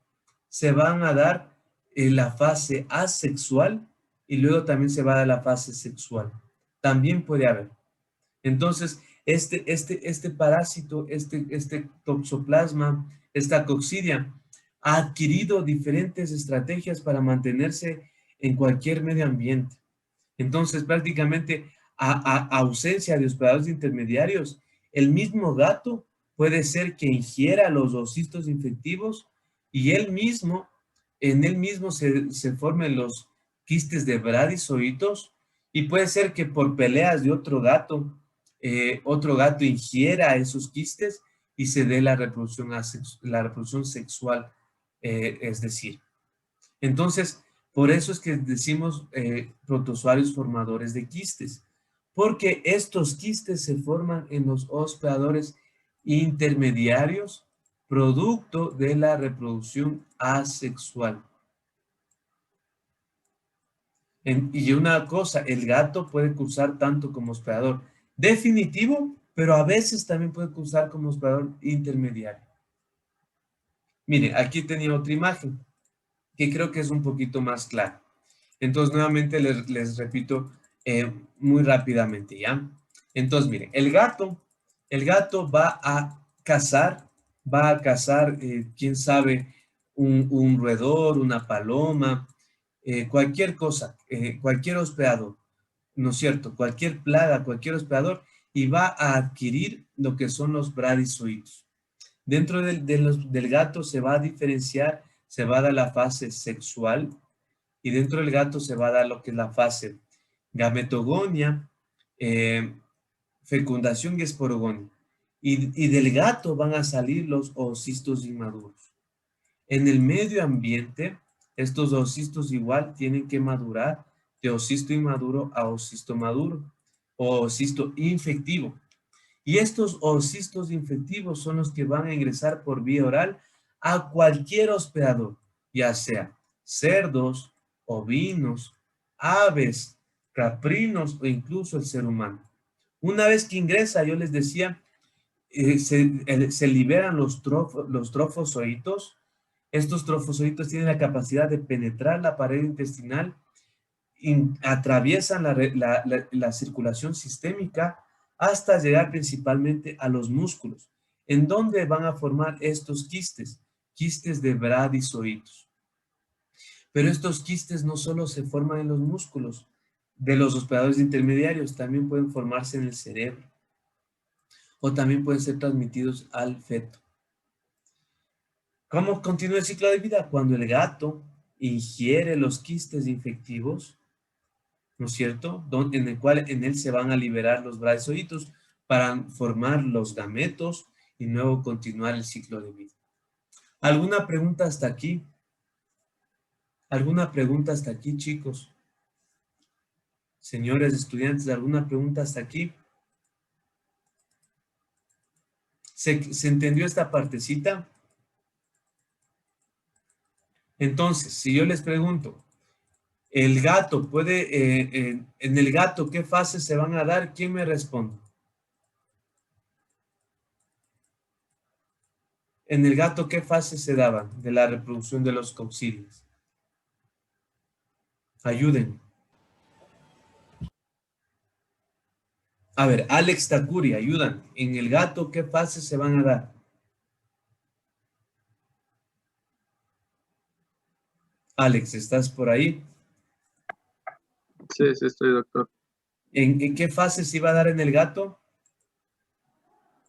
se van a dar la fase asexual y luego también se va a dar la fase sexual. También puede haber. Entonces, este parásito, este toxoplasma, esta coccidia, ha adquirido diferentes estrategias para mantenerse en cualquier medio ambiente. Entonces, prácticamente, a ausencia de hospedadores intermediarios, el mismo gato puede ser que ingiera los oocistos infectivos y en él mismo se formen los quistes de bradizoitos y puede ser que por peleas de otro gato ingiera esos quistes y se dé la reproducción sexual, es decir. Entonces, por eso es que decimos protozoarios formadores de quistes, porque estos quistes se forman en los hospedadores intermediarios producto de la reproducción asexual. Y una cosa, el gato puede cursar tanto como hospedador definitivo, pero a veces también puede cursar como hospedador intermediario. Miren, aquí tenía otra imagen que creo que es un poquito más clara. Entonces, nuevamente les repito muy rápidamente, ¿ya? Entonces, miren, el gato va a cazar, quién sabe, un roedor, una paloma, cualquier cosa, cualquier hospedador, ¿no es cierto? Cualquier plaga, cualquier hospedador, y va a adquirir lo que son los bradizoitos. Dentro del gato se va a diferenciar, se va a dar la fase sexual, y dentro del gato se va a dar lo que es la fase gametogonia, fecundación y esporogonia. Y del gato van a salir los oocistos inmaduros. En el medio ambiente, estos oocistos igual tienen que madurar de oocisto inmaduro a oocisto maduro o oocisto infectivo. Y estos oocistos infectivos son los que van a ingresar por vía oral a cualquier hospedador, ya sea cerdos, ovinos, aves, caprinos o incluso el ser humano. Una vez que ingresa, yo les decía, se liberan los trofozoitos. Estos trofozoitos tienen la capacidad de penetrar la pared intestinal, atraviesan la circulación sistémica hasta llegar principalmente a los músculos, en donde van a formar estos quistes, quistes de bradizoitos. Pero estos quistes no solo se forman en los músculos de los hospedadores intermediarios, también pueden formarse en el cerebro o también pueden ser transmitidos al feto. ¿Cómo continúa el ciclo de vida? Cuando el gato ingiere los quistes infectivos, ¿no es cierto? En él se van a liberar los bradizoitos para formar los gametos y luego continuar el ciclo de vida. ¿Alguna pregunta hasta aquí? ¿Alguna pregunta hasta aquí, chicos? Señores estudiantes, ¿alguna pregunta hasta aquí? ¿Se entendió esta partecita? Entonces, si yo les pregunto, el gato puede, en el gato, ¿qué fases se van a dar? ¿Quién me responde? En el gato, ¿qué fases se daban de la reproducción de los coccidios? Ayuden. A ver, Alex Takuri, ayudan. En el gato, ¿qué fases se van a dar? Alex, ¿estás por ahí? Sí, sí estoy, doctor. ¿En qué fase se iba a dar en el gato?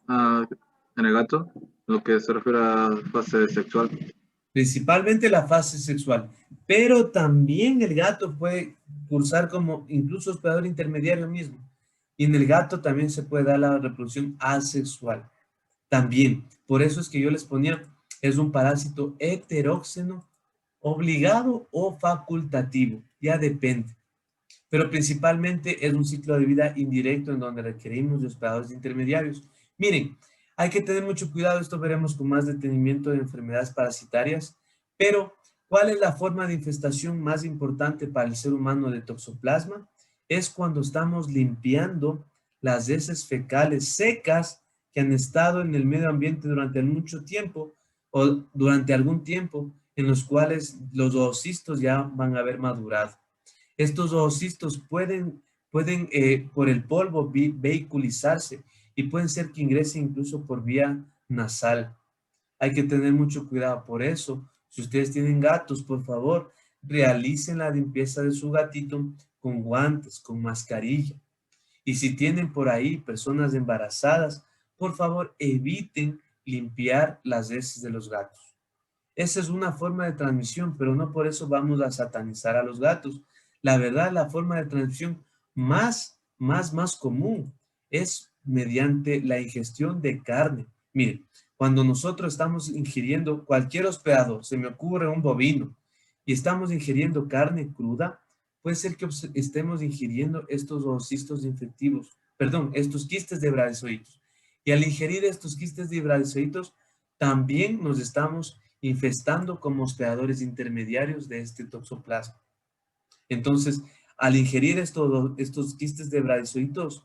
En el gato, lo que se refiere a fase sexual. Principalmente la fase sexual, pero también el gato puede cursar como incluso hospedador intermediario mismo. Y en el gato también se puede dar la reproducción asexual. También, por eso es que yo les ponía, es un parásito heteróxeno, obligado o facultativo, ya depende. Pero principalmente es un ciclo de vida indirecto en donde requerimos de hospedadores intermediarios. Miren, hay que tener mucho cuidado, esto veremos con más detenimiento de enfermedades parasitarias, pero ¿cuál es la forma de infestación más importante para el ser humano de toxoplasma? Es cuando estamos limpiando las heces fecales secas que han estado en el medio ambiente durante mucho tiempo o durante algún tiempo en los cuales los oocistos ya van a haber madurado. Estos oocistos pueden por el polvo vehiculizarse y pueden ser que ingresen incluso por vía nasal. Hay que tener mucho cuidado. Por eso, si ustedes tienen gatos, por favor, realicen la limpieza de su gatito con guantes, con mascarilla. Y si tienen por ahí personas embarazadas, por favor, eviten limpiar las heces de los gatos. Esa es una forma de transmisión, pero no por eso vamos a satanizar a los gatos. La verdad, la forma de transmisión más común es mediante la ingestión de carne. Miren, cuando nosotros estamos ingiriendo cualquier hospedador, se me ocurre un bovino, y estamos ingiriendo carne cruda, puede ser que estemos ingiriendo estos oocistos infectivos, perdón, estos quistes de bradizoitos. Y al ingerir estos quistes de bradizoitos, también nos estamos infestando como hospedadores intermediarios de este toxoplasma. Entonces, al ingerir estos quistes de bradizoitos,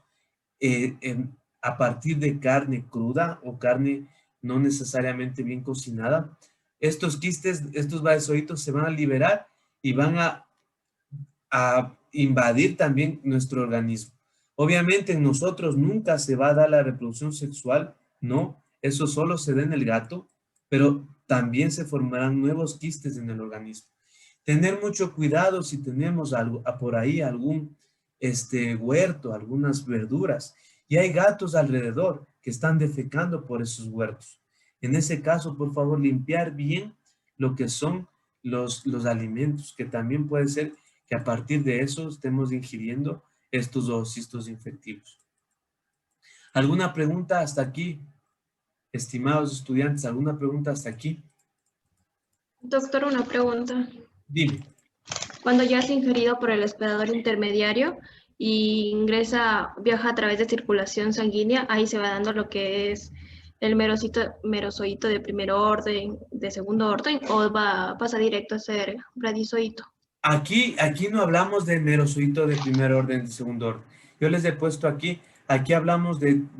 a partir de carne cruda o carne no necesariamente bien cocinada, estos quistes, estos bradizoitos se van a liberar y van a invadir también nuestro organismo. Obviamente en nosotros nunca se va a dar la reproducción sexual, no, eso solo se da en el gato, pero también se formarán nuevos quistes en el organismo. Tener mucho cuidado si tenemos por ahí algún huerto, algunas verduras, y hay gatos alrededor que están defecando por esos huertos. En ese caso, por favor, limpiar bien lo que son los alimentos, que también puede ser que a partir de eso estemos ingiriendo estos oocistos infectivos. ¿Alguna pregunta hasta aquí? Estimados estudiantes, ¿alguna pregunta hasta aquí? Doctor, una pregunta. Dime. Cuando ya es ingerido por el hospedador intermediario y viaja a través de circulación sanguínea, ahí se va dando lo que es el merozoito de primer orden, de segundo orden, o pasa directo a ser bradizoito. Aquí no hablamos de merozoito de primer orden, de segundo orden. Yo les he puesto aquí hablamos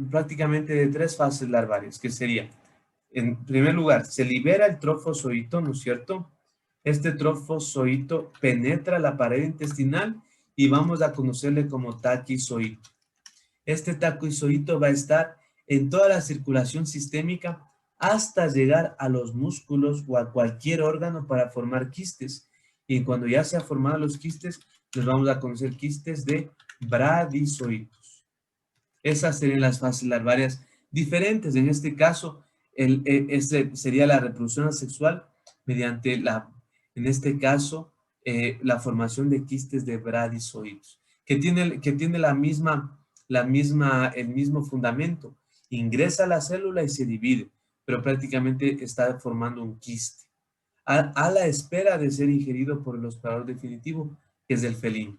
prácticamente de 3 fases larvarias, que sería, en primer lugar, se libera el trofozoito, ¿no es cierto? Este trofozoito penetra la pared intestinal y vamos a conocerle como taquizoito. Este taquizoito va a estar en toda la circulación sistémica hasta llegar a los músculos o a cualquier órgano para formar quistes. Y cuando ya se han formado los quistes, los vamos a conocer quistes de bradizoitos. Esas serían las fases larvarias diferentes. En este caso, sería la reproducción asexual mediante en este caso, la formación de quistes de bradizoitos, que tiene el mismo fundamento. Ingresa a la célula y se divide, pero prácticamente está formando un quiste, a la espera de ser ingerido por el hospedador definitivo, que es el felino.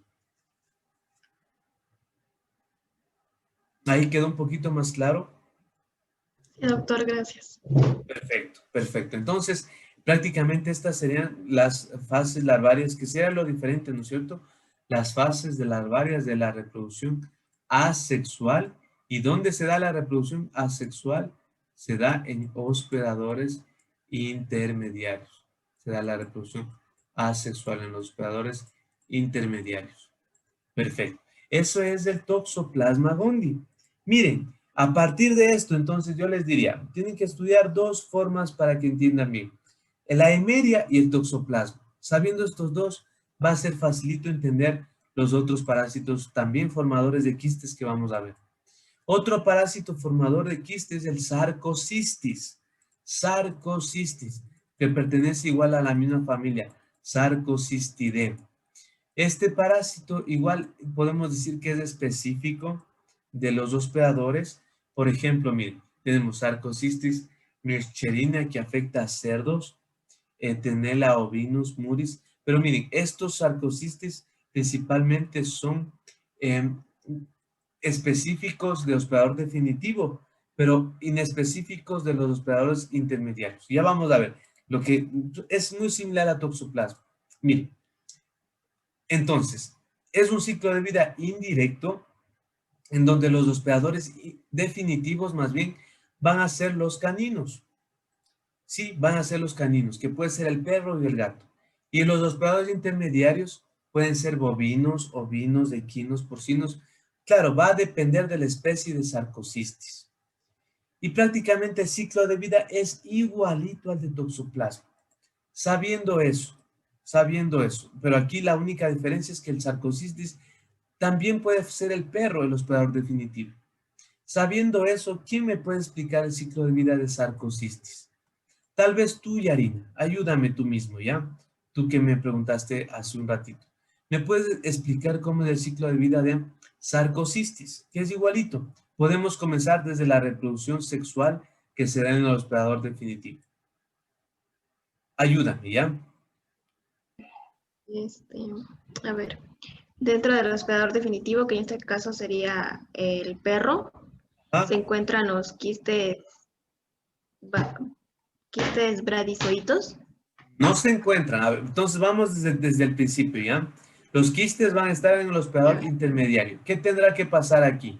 ¿Ahí quedó un poquito más claro? Sí, doctor, gracias. Perfecto. Entonces, prácticamente estas serían las fases larvarias, que serían lo diferente, ¿no es cierto? Las fases larvarias de la reproducción asexual. ¿Y dónde se da la reproducción asexual? Se da en hospedadores intermediarios. Se da la reproducción asexual en los hospedadores intermediarios. Perfecto. Eso es el Toxoplasma gondii. Miren, a partir de esto, entonces yo les diría, tienen que estudiar 2 formas para que entiendan bien. La Emeria y el Toxoplasma. Sabiendo estos 2, va a ser facilito entender los otros parásitos también formadores de quistes que vamos a ver. Otro parásito formador de quistes es el Sarcocistis. Sarcocistis, que pertenece igual a la misma familia, Sarcocistidae. Este parásito igual podemos decir que es específico de los hospedadores. Por ejemplo, miren, tenemos Sarcocistis myrscherina que afecta a cerdos, Tenella ovinus muris, pero miren, estos Sarcocistis principalmente son específicos de hospedador definitivo, pero inespecíficos de los hospedadores intermediarios. Ya vamos a ver, lo que es muy similar a Toxoplasma. Miren, entonces, es un ciclo de vida indirecto en donde los hospedadores definitivos más bien van a ser los caninos. Sí, van a ser los caninos, que puede ser el perro y el gato. Y los hospedadores intermediarios pueden ser bovinos, ovinos, equinos, porcinos. Claro, va a depender de la especie de Sarcocistis. Y prácticamente el ciclo de vida es igualito al de Toxoplasma. Sabiendo eso, pero aquí la única diferencia es que el Sarcocistis también puede ser el perro, el hospedador definitivo. Sabiendo eso, ¿quién me puede explicar el ciclo de vida de Sarcocistis? Tal vez tú, Yarina, ayúdame tú mismo, ¿ya? Tú que me preguntaste hace un ratito. ¿Me puedes explicar cómo es el ciclo de vida de Sarcocistis? Que es igualito. Podemos comenzar desde la reproducción sexual que se da en el hospedador definitivo. Ayúdame, ¿ya? A ver, dentro del hospedador definitivo, que en este caso sería el perro, se encuentran los quistes bradizoitos. No se encuentran. A ver, entonces vamos desde el principio, ¿ya? Los quistes van a estar en el hospedador intermediario. ¿Qué tendrá que pasar aquí?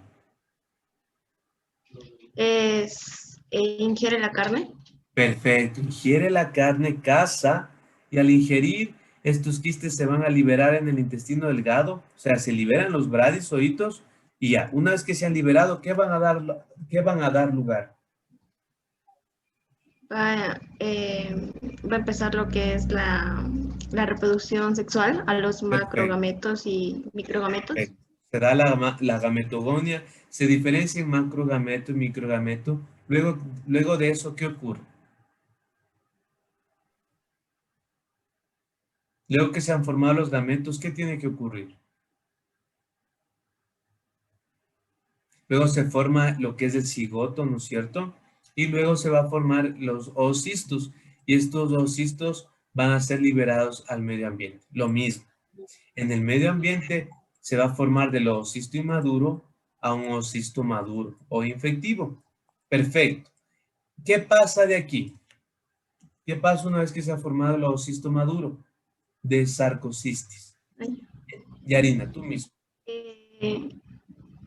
Ingiere la carne. Perfecto. Ingiere la carne, caza, y al ingerir, estos quistes se van a liberar en el intestino delgado. O sea, se liberan los bradizoitos y ya. Una vez que se han liberado, ¿qué van a dar lugar? Va a empezar lo que es la reproducción sexual a los macrogametos y microgametos. Se da la gametogonia, se diferencia en macrogameto y microgameto. Luego de eso, ¿qué ocurre? Luego que se han formado los gametos, ¿qué tiene que ocurrir? Luego se forma lo que es el cigoto, ¿no es cierto? Y luego se va a formar los oocistos, y estos oocistos van a ser liberados al medio ambiente. Lo mismo. En el medio ambiente se va a formar del oocisto inmaduro a un oocisto maduro o infectivo. Perfecto. ¿Qué pasa de aquí? ¿Qué pasa una vez que se ha formado el oocisto maduro? De Sarcocistis. Yarina, tú mismo.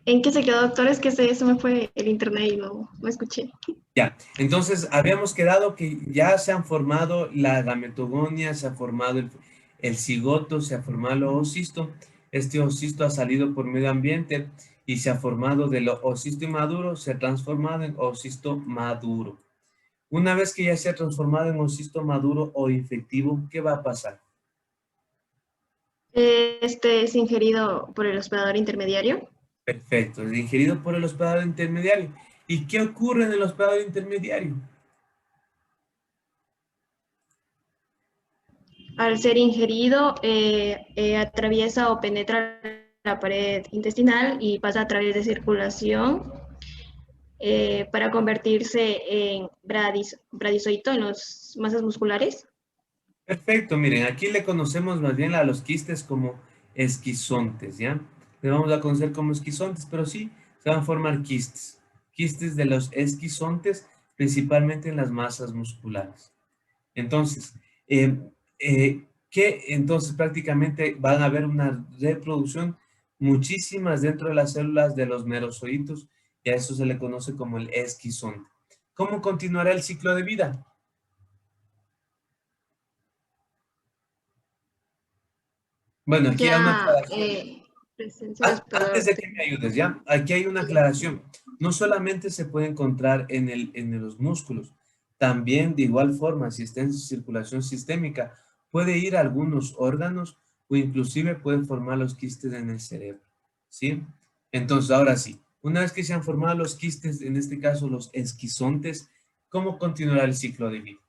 ¿En qué se quedó, doctor? Es que se me fue el internet y no escuché. Ya, entonces habíamos quedado que ya se han formado la gametogonia, se ha formado el cigoto, se ha formado el oocisto. Este oocisto ha salido por medio ambiente y se ha formado del oocisto inmaduro, se ha transformado en oocisto maduro. Una vez que ya se ha transformado en oocisto maduro o infectivo, ¿qué va a pasar? Este es ingerido por el hospedador intermediario. Perfecto, es ingerido por el hospedador intermediario. ¿Y qué ocurre en el hospedador intermediario? Al ser ingerido, atraviesa o penetra la pared intestinal y pasa a través de circulación para convertirse en bradizoito en las masas musculares. Perfecto, miren, aquí le conocemos más bien a los quistes como esquizontes, ¿ya? Le vamos a conocer como esquizontes, pero sí, se van a formar quistes. Quistes de los esquizontes, principalmente en las masas musculares. Entonces, entonces prácticamente van a haber una reproducción muchísimas dentro de las células de los merozoitos, y a eso se le conoce como el esquizonte. ¿Cómo continuará el ciclo de vida? Bueno, aquí hay una aclaración. Antes de que me ayudes, ¿ya? Aquí hay una aclaración. No solamente se puede encontrar en los músculos, también de igual forma, si está en circulación sistémica, puede ir a algunos órganos o inclusive pueden formar los quistes en el cerebro, ¿sí? Entonces, ahora sí, una vez que se han formado los quistes, en este caso los esquizontes, ¿cómo continuará el ciclo de vida?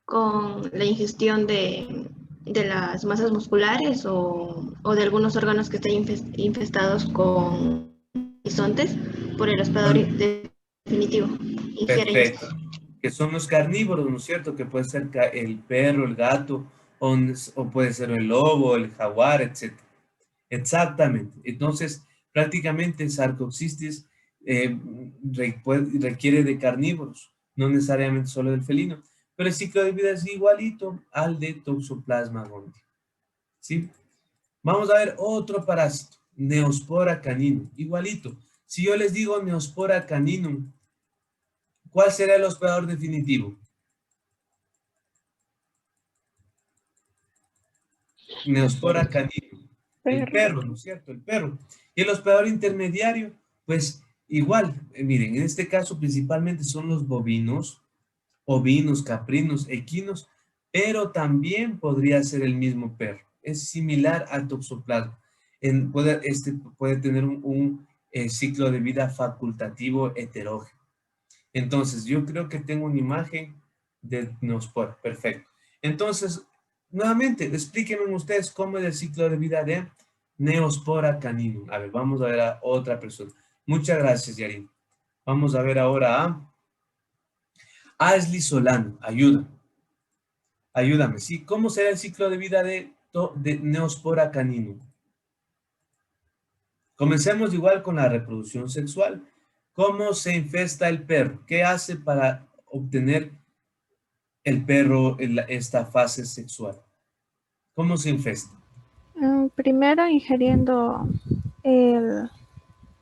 Con la ingestión de las masas musculares o de algunos órganos que estén infestados con bisontes por el hospedador definitivo. Ingieren Perfecto. estos. Que son los carnívoros, ¿no es cierto? Que puede ser el perro, el gato, o puede ser el lobo, el jaguar, etc. Exactamente. Entonces, prácticamente Sarcoxistis requiere de carnívoros, no necesariamente solo del felino, pero el ciclo de vida es igualito al de Toxoplasma gondii. ¿Sí? Vamos a ver otro parásito, Neospora caninum, igualito. Si yo les digo Neospora caninum, ¿cuál será el hospedador definitivo? Neospora caninum. El perro, ¿no es cierto? El perro. Y el hospedador intermediario, pues igual, miren, en este caso principalmente son los bovinos, ovinos, caprinos, equinos, pero también podría ser el mismo perro. Es similar al toxoplasma. Puede tener un ciclo de vida facultativo heterógeno. Entonces, yo creo que tengo una imagen de Neospora. Perfecto. Entonces, nuevamente, explíquenme ustedes cómo es el ciclo de vida de Neospora caninum. A ver, vamos a ver a otra persona. Muchas gracias, Yarin. Vamos a ver ahora a Ashley Solano. Ayúdame, ¿sí? ¿Cómo será el ciclo de vida de Neospora caninum? Comencemos igual con la reproducción sexual. ¿Cómo se infesta el perro? ¿Qué hace para obtener el perro en esta fase sexual? ¿Cómo se infesta? Primero ingiriendo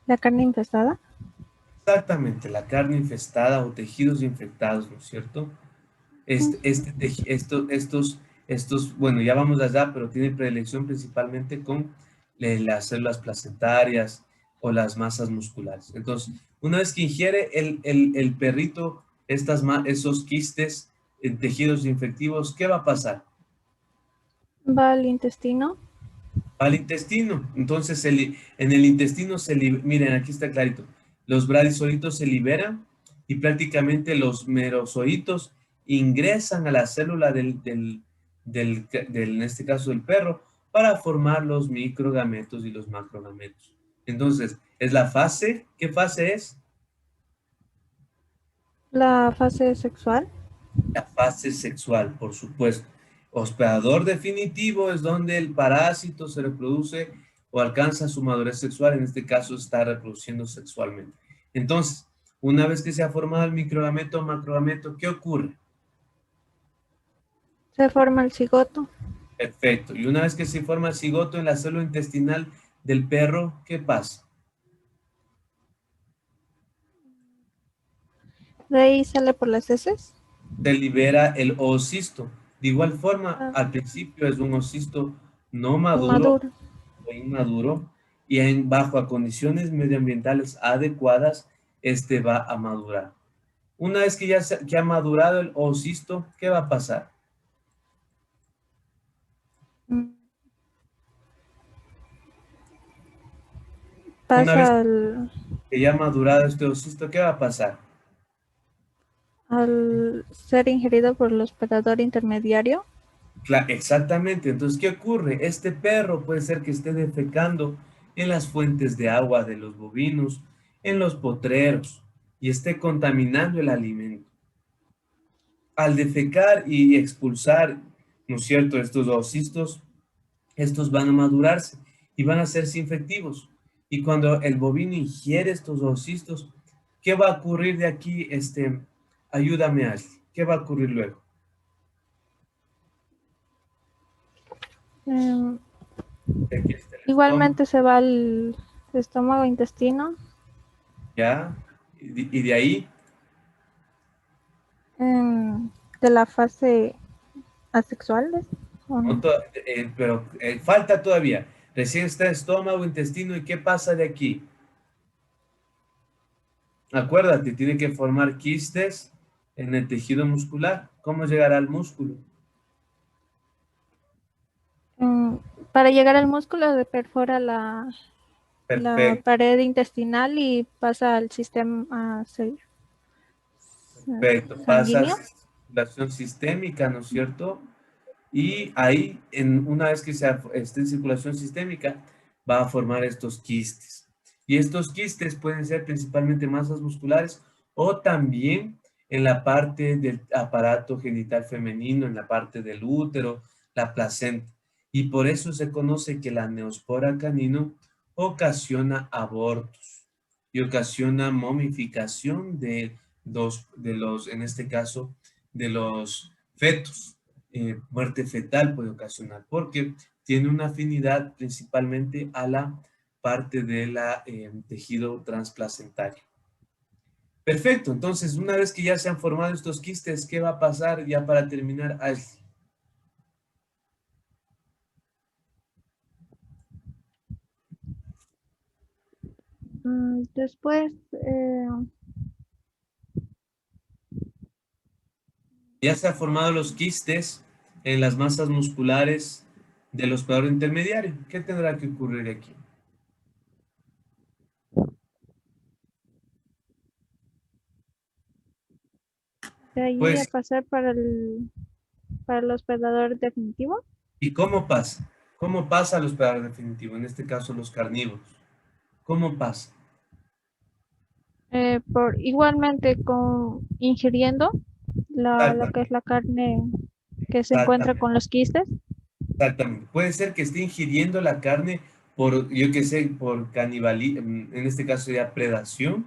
la carne infestada. Exactamente, la carne infestada o tejidos infectados, ¿no es cierto? Bueno, ya vamos allá, pero tiene predilección principalmente con las células placentarias o las masas musculares. Entonces, una vez que ingiere el perrito esos quistes en tejidos infectivos, ¿qué va a pasar? Va al intestino. Va al intestino. Entonces, en el intestino miren, aquí está clarito. Los bradisolitos se liberan y prácticamente los merozoitos ingresan a la célula en este caso del perro, para formar los microgametos y los macrogametos. Entonces, es la fase. ¿Qué fase es? La fase sexual. La fase sexual, por supuesto. Hospedador definitivo es donde el parásito se reproduce o alcanza su madurez sexual, en este caso está reproduciendo sexualmente. Entonces, una vez que se ha formado el microgameto o macrogameto, ¿qué ocurre? Se forma el cigoto. Perfecto. Y una vez que se forma el cigoto en la célula intestinal del perro, ¿qué pasa? De ahí sale por las heces. Se libera el oocisto. De igual forma, al principio es un oocisto no maduro o inmaduro, y bajo a condiciones medioambientales adecuadas, este va a madurar. Una vez que ha madurado el oocisto, ¿qué va a pasar? Una vez que ya ha madurado este oocisto, ¿qué va a pasar? Al ser ingerido por el hospedador intermediario. Exactamente. Entonces, ¿qué ocurre? Este perro puede ser que esté defecando en las fuentes de agua de los bovinos, en los potreros, y esté contaminando el alimento. Al defecar y expulsar, ¿no es cierto?, estos oocistos, estos van a madurarse y van a hacerse infectivos. Y cuando el bovino ingiere estos oocistos, ¿qué va a ocurrir de aquí? Ayúdame, Ashley. ¿Qué va a ocurrir luego? Igualmente se va al estómago, intestino. ¿Ya? ¿Y de ahí? De la fase asexual. No, pero falta todavía. Recién está estómago, intestino, ¿y qué pasa de aquí? Acuérdate, tiene que formar quistes en el tejido muscular. ¿Cómo llegará al músculo? para llegar al músculo se perfora la Perfecto, pared intestinal y pasa al sistema perfecto. Pasa a sanguíneo. circulación sistémica, ¿no es cierto? Y ahí, una vez que esté en circulación sistémica, va a formar estos quistes. Y estos quistes pueden ser principalmente masas musculares o también en la parte del aparato genital femenino, en la parte del útero, la placenta. Y por eso se conoce que la neospora canino ocasiona abortos y ocasiona momificación en este caso, de los fetos. Muerte fetal puede ocasionar, porque tiene una afinidad principalmente a la parte del tejido transplacentario. Perfecto, entonces una vez que ya se han formado estos quistes, ¿qué va a pasar ya para terminar? Después, Ya se han formado los quistes en las masas musculares del hospedador intermediario. ¿Qué tendrá que ocurrir aquí? de ahí a Pues, pasar para el hospedador definitivo. ¿y cómo pasa? ¿Cómo pasa al hospedador definitivo? En este caso, los carnívoros. ¿Cómo pasa? Igualmente ingiriendo lo que es la carne que se encuentra Exactamente. con los quistes. Exactamente. Puede ser que esté ingiriendo la carne por, yo qué sé, por canibalismo, en este caso sería predación,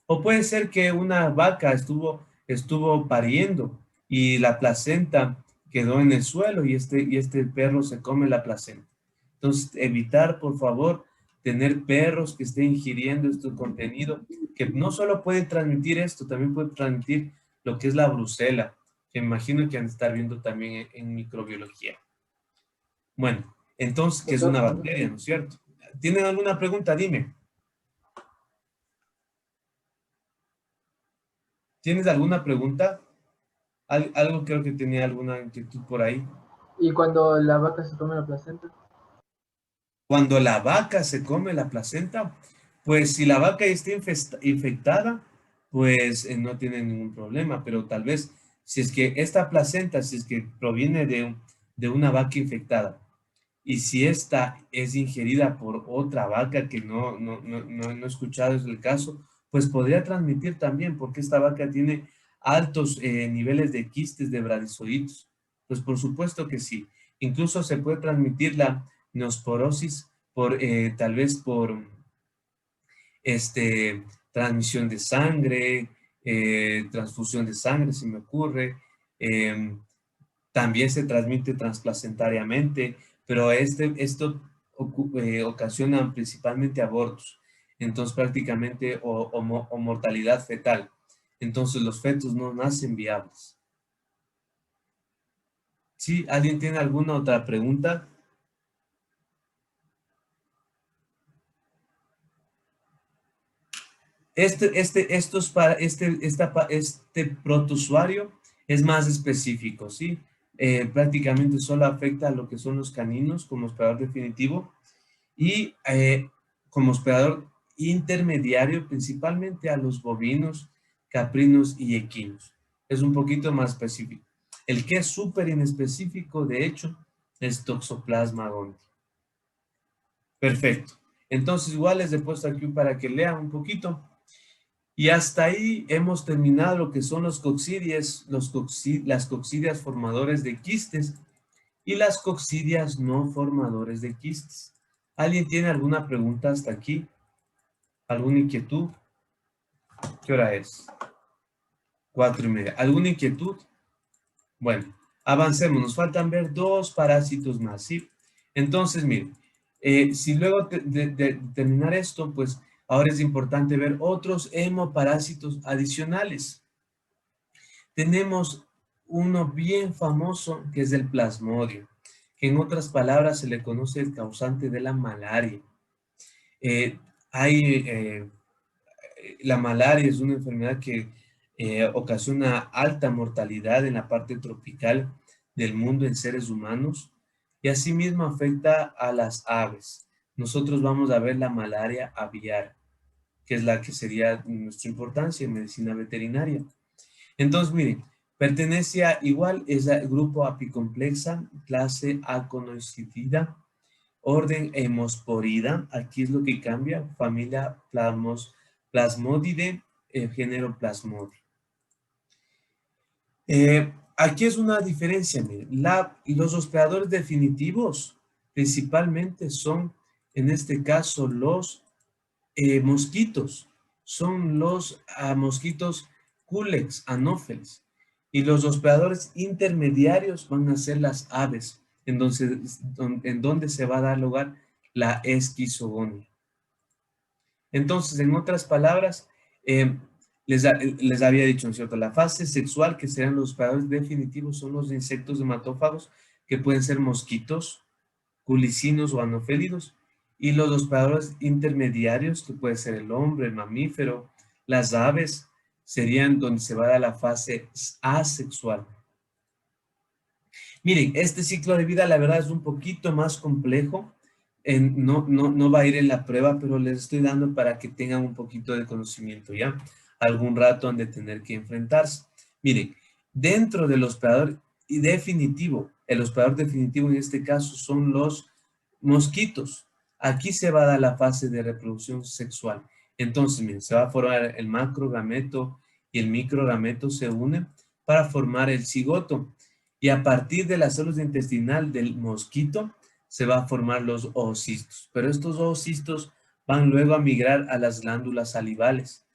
o puede ser que una vaca estuvo pariendo y la placenta quedó en el suelo y este perro se come la placenta. Entonces, evitar, por favor, tener perros que estén ingiriendo este contenido, que no solo puede transmitir esto, también puede transmitir lo que es la brucela, que imagino que han de estar viendo también en microbiología. Bueno, entonces, ¿qué es una bacteria, no es cierto? ¿Tienen alguna pregunta? Dime. ¿Tienes alguna pregunta? Algo creo que tenía alguna inquietud por ahí. ¿Y cuando la vaca se come la placenta? Cuando la vaca se come la placenta, pues si la vaca está infectada, pues no tiene ningún problema, pero tal vez si es que esta placenta, si es que proviene de una vaca infectada, y si esta es ingerida por otra vaca que no he escuchado es el caso, pues podría transmitir también, porque esta vaca tiene altos niveles de quistes de bradizoitos. Pues por supuesto que sí. Incluso se puede transmitir la neosporosis tal vez por transmisión de sangre, transfusión de sangre, se me ocurre. También se transmite transplacentariamente, pero esto ocasiona principalmente abortos, entonces prácticamente o mortalidad fetal. Entonces los fetos no nacen viables. ¿Sí? ¿Alguien tiene alguna otra pregunta? Este protozoario es más específico, ¿sí? Prácticamente solo afecta a lo que son los caninos como hospedador definitivo y como hospedador intermediario principalmente a los bovinos, caprinos y equinos. Es un poquito más específico. El que es súper inespecífico, de hecho, es Toxoplasma gondii. Perfecto. Entonces, igual les he puesto aquí para que lean un poquito. Y hasta ahí hemos terminado lo que son los coccidias, las coccidias formadores de quistes y las coccidias no formadores de quistes. ¿Alguien tiene alguna pregunta hasta aquí? ¿Alguna inquietud? ¿Qué hora es? 4:30. ¿Alguna inquietud? Bueno, avancemos. Nos faltan ver 2 parásitos más, ¿sí? Entonces, miren, si luego de terminar esto, pues ahora es importante ver otros hemoparásitos adicionales. Tenemos uno bien famoso que es el plasmodio, que en otras palabras se le conoce el causante de la malaria. La malaria es una enfermedad que ocasiona alta mortalidad en la parte tropical del mundo en seres humanos. y asimismo afecta a las aves. Nosotros vamos a ver la malaria aviar, que es la que sería nuestra importancia en medicina veterinaria. Entonces, miren, pertenece a, igual, es el grupo apicomplexa, clase Aconocitida, orden Hemosporida, aquí es lo que cambia, familia Plasmodidae, género Plasmodium. Aquí es una diferencia, miren, los hospedadores definitivos principalmente son, en este caso, los mosquitos, son los mosquitos Culex, Anopheles, y los hospedadores intermediarios van a ser las aves, en donde se va a dar lugar la esquizogonia. Entonces, en otras palabras, les había dicho, ¿no es cierto? La fase sexual, que serán los hospedadores definitivos, son los insectos hematófagos, que pueden ser mosquitos, culicinos o anofélidos, y los hospedadores intermediarios, que puede ser el hombre, el mamífero, las aves, serían donde se va a dar la fase asexual. Miren, este ciclo de vida, la verdad, es un poquito más complejo. No va a ir en la prueba, pero les estoy dando para que tengan un poquito de conocimiento, ¿ya? Algún rato han de tener que enfrentarse. Miren, dentro del hospedador definitivo, el hospedador definitivo en este caso son los mosquitos. Aquí se va a dar la fase de reproducción sexual. Entonces, miren, se va a formar el macrogameto y el microgameto se unen para formar el cigoto. Y a partir de las células intestinal del mosquito se va a formar los oocistos. Pero estos oocistos van luego a migrar a las glándulas salivales.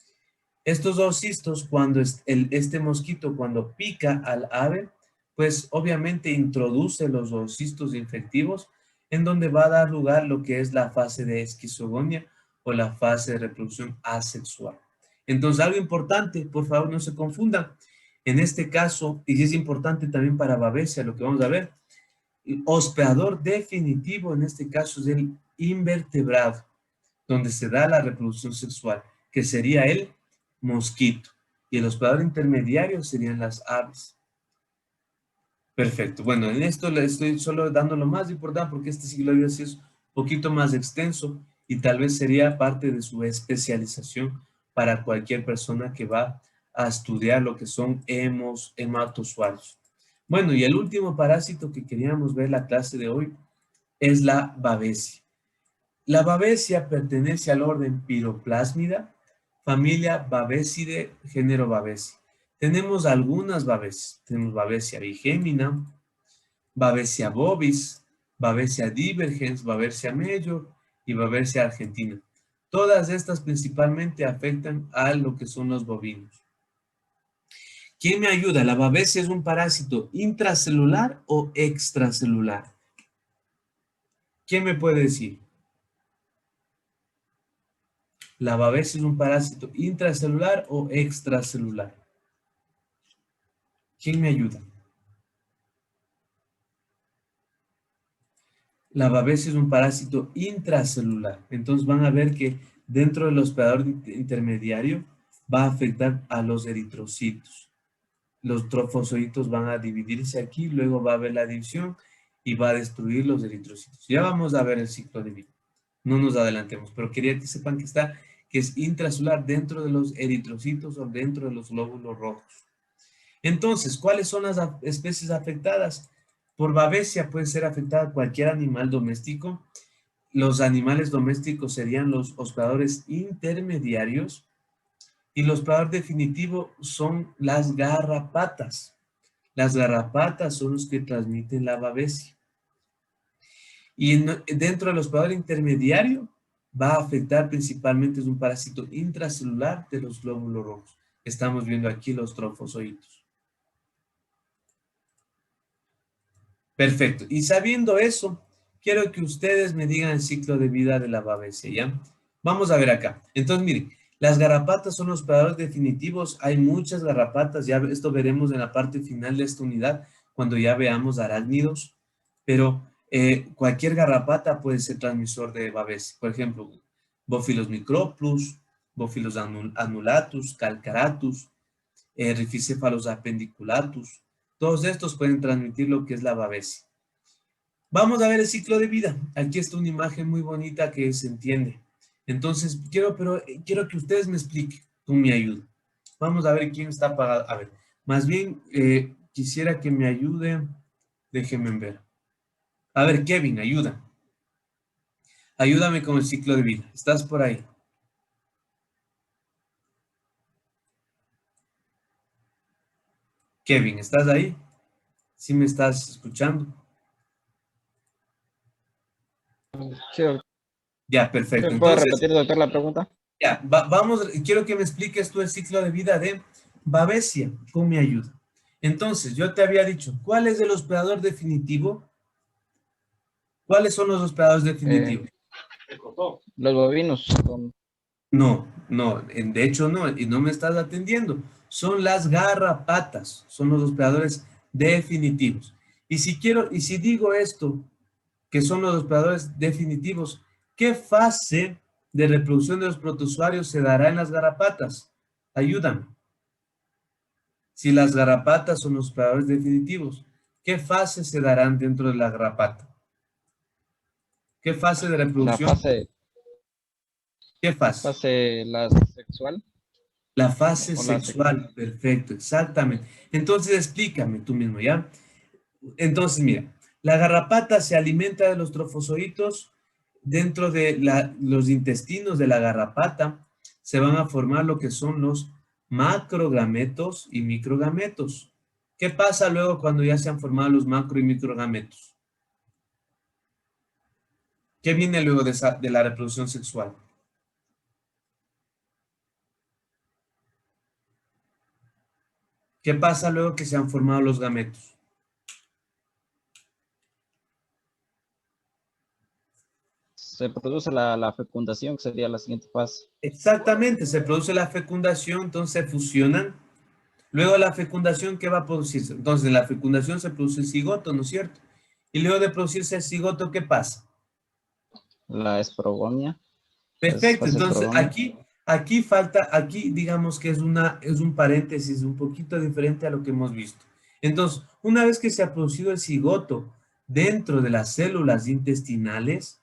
Estos oocistos, cuando este mosquito, cuando pica al ave, pues obviamente introduce los oocistos infectivos, en donde va a dar lugar lo que es la fase de esquizogonia o la fase de reproducción asexual. Entonces, algo importante, por favor, no se confundan. En este caso, y es importante también para Babesia, lo que vamos a ver, el hospedador definitivo en este caso es el invertebrado, donde se da la reproducción sexual, que sería el mosquito. Y el hospedador intermediario serían las aves. Perfecto. Bueno, en esto le estoy solo dando lo más importante porque este ciclo de vida sí es un poquito más extenso y tal vez sería parte de su especialización para cualquier persona que va a estudiar lo que son hematozoarios. Bueno, y el último parásito que queríamos ver en la clase de hoy es la babesia. La babesia pertenece al orden Piroplásmida, familia Babesidae, género Babesia. Tenemos algunas babesias. Tenemos Babesia bigémina, Babesia bovis, Babesia divergens, Babesia major y Babesia argentina. Todas estas principalmente afectan a lo que son los bovinos. ¿Quién me ayuda? ¿La babesia es un parásito intracelular o extracelular? ¿Quién me puede decir? ¿La babesia es un parásito intracelular o extracelular? ¿Quién me ayuda? La babesia es un parásito intracelular. Entonces van a ver que dentro del hospedador intermediario va a afectar a los eritrocitos. Los trofosocitos van a dividirse aquí, luego va a haber la división y va a destruir los eritrocitos. Ya vamos a ver el ciclo de vida. No nos adelantemos, pero quería que sepan que es intracelular dentro de los eritrocitos o dentro de los glóbulos rojos. Entonces, ¿cuáles son las especies afectadas? Por babesia puede ser afectada cualquier animal doméstico. Los animales domésticos serían los hospedadores intermediarios y el hospedador definitivo son las garrapatas. Las garrapatas son los que transmiten la babesia. Y dentro del hospedador intermediario va a afectar principalmente, es un parásito intracelular de los glóbulos rojos. Estamos viendo aquí los trofosocitos. Perfecto. Y sabiendo eso, quiero que ustedes me digan el ciclo de vida de la babesia, ¿ya? Vamos a ver acá. Entonces, miren, las garrapatas son los hospedadores definitivos. Hay muchas garrapatas, ya esto veremos en la parte final de esta unidad, cuando ya veamos arácnidos, pero cualquier garrapata puede ser transmisor de babesia. Por ejemplo, Bophilos microplus, Bophilos annulatus, calcaratus, Rhipicephalus appendiculatus. Todos estos pueden transmitir lo que es la babesia. Vamos a ver el ciclo de vida. Aquí está una imagen muy bonita que se entiende. Entonces, quiero que ustedes me expliquen con mi ayuda. Vamos a ver quién está apagado. A ver, más bien quisiera que me ayude. Déjenme ver. A ver, Kevin, ayuda. Ayúdame con el ciclo de vida. ¿Estás por ahí? Kevin, ¿estás ahí? ¿Sí me estás escuchando? Sí, Ya, perfecto. ¿me puede Entonces, repetir, doctor, la pregunta? ya, vamos, quiero que me expliques tú el ciclo de vida de Babesia con mi ayuda. Entonces, yo te había dicho, ¿cuál es el hospedador definitivo? ¿Cuáles son los hospedadores definitivos? Los bovinos. No, de hecho no, y no me estás atendiendo. Son las garrapatas, son los hospedadores definitivos. Y si digo esto, que son los hospedadores definitivos, ¿qué fase de reproducción de los protozoarios se dará en las garrapatas? Ayúdame. Si las garrapatas son los hospedadores definitivos, ¿qué fase se darán dentro de la garrapata? ¿Qué fase de reproducción? ¿Qué fase? La sexual. La fase sexual, perfecto, exactamente. Entonces explícame tú mismo, ¿ya? Entonces, mira, la garrapata se alimenta de los trofozoitos. Dentro de los intestinos de la garrapata se van a formar lo que son los macrogametos y microgametos. ¿Qué pasa luego cuando ya se han formado los macro y microgametos? ¿Qué viene luego de la reproducción sexual? ¿Qué pasa luego que se han formado los gametos? Se produce la fecundación, que sería la siguiente fase. Exactamente, se produce la fecundación, entonces se fusionan. Luego la fecundación, ¿qué va a producirse? Entonces, en la fecundación se produce el cigoto, ¿no es cierto? Y luego de producirse el cigoto, ¿qué pasa? La esprogonia. Perfecto, entonces aquí digamos que es un paréntesis un poquito diferente a lo que hemos visto. Entonces, una vez que se ha producido el cigoto dentro de las células intestinales,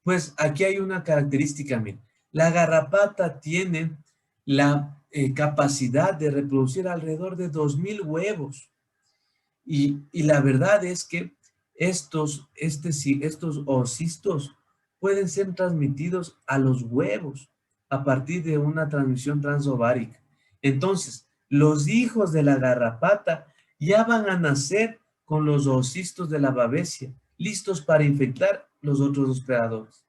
pues aquí hay una característica, miren. La garrapata tiene la capacidad de reproducir alrededor de 2000 huevos. Y la verdad es que estos oocistos pueden ser transmitidos a los huevos a partir de una transmisión transovárica. Entonces, los hijos de la garrapata ya van a nacer con los oocistos de la babesia, listos para infectar los otros hospedadores.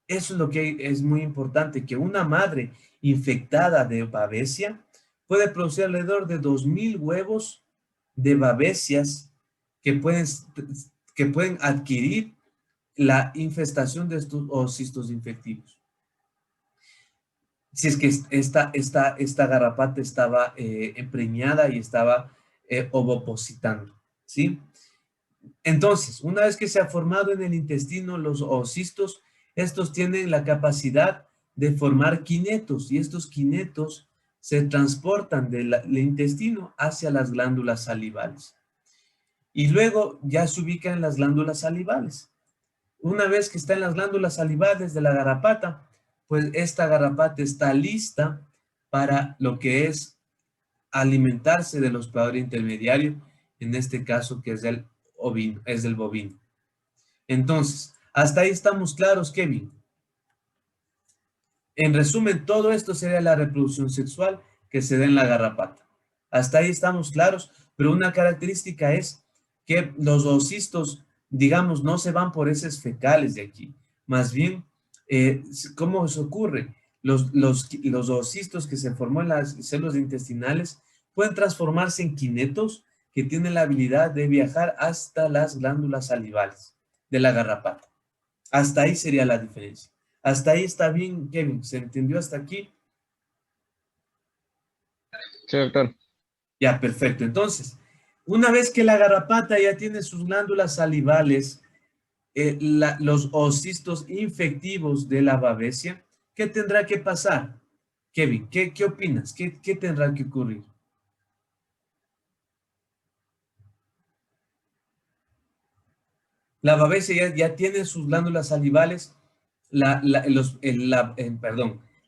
Eso es lo que es muy importante, que una madre infectada de babesia puede producir alrededor de 2000 huevos de babesias que pueden adquirir la infestación de estos oocistos infectivos. Si es que esta garrapata estaba preñada y estaba ovopositando, ¿sí? Entonces, una vez que se ha formado en el intestino los oocistos, estos tienen la capacidad de formar quinetos y estos quinetos se transportan del intestino hacia las glándulas salivales. Y luego ya se ubican en las glándulas salivales. Una vez que está en las glándulas salivales de la garrapata, pues esta garrapata está lista para lo que es alimentarse del hospedador intermediario, en este caso que es el ovino, es del bovino. Entonces, hasta ahí estamos claros, Kevin. En resumen, todo esto sería la reproducción sexual que se da en la garrapata. Hasta ahí estamos claros, pero una característica es que los oocistos, digamos, no se van por heces fecales de aquí. Más bien, ¿cómo se ocurre? Los oocistos que se formó en las células intestinales pueden transformarse en quinetos que tienen la habilidad de viajar hasta las glándulas salivales de la garrapata. Hasta ahí sería la diferencia. Hasta ahí está bien, Kevin. ¿Se entendió hasta aquí? Sí, doctor. Ya, perfecto. Entonces, una vez que la garrapata ya tiene sus glándulas salivales, los oocistos infectivos de la babesia, ¿qué tendrá que pasar? Kevin, ¿qué opinas? ¿Qué tendrá que ocurrir? La babesia ya tiene sus glándulas salivales, la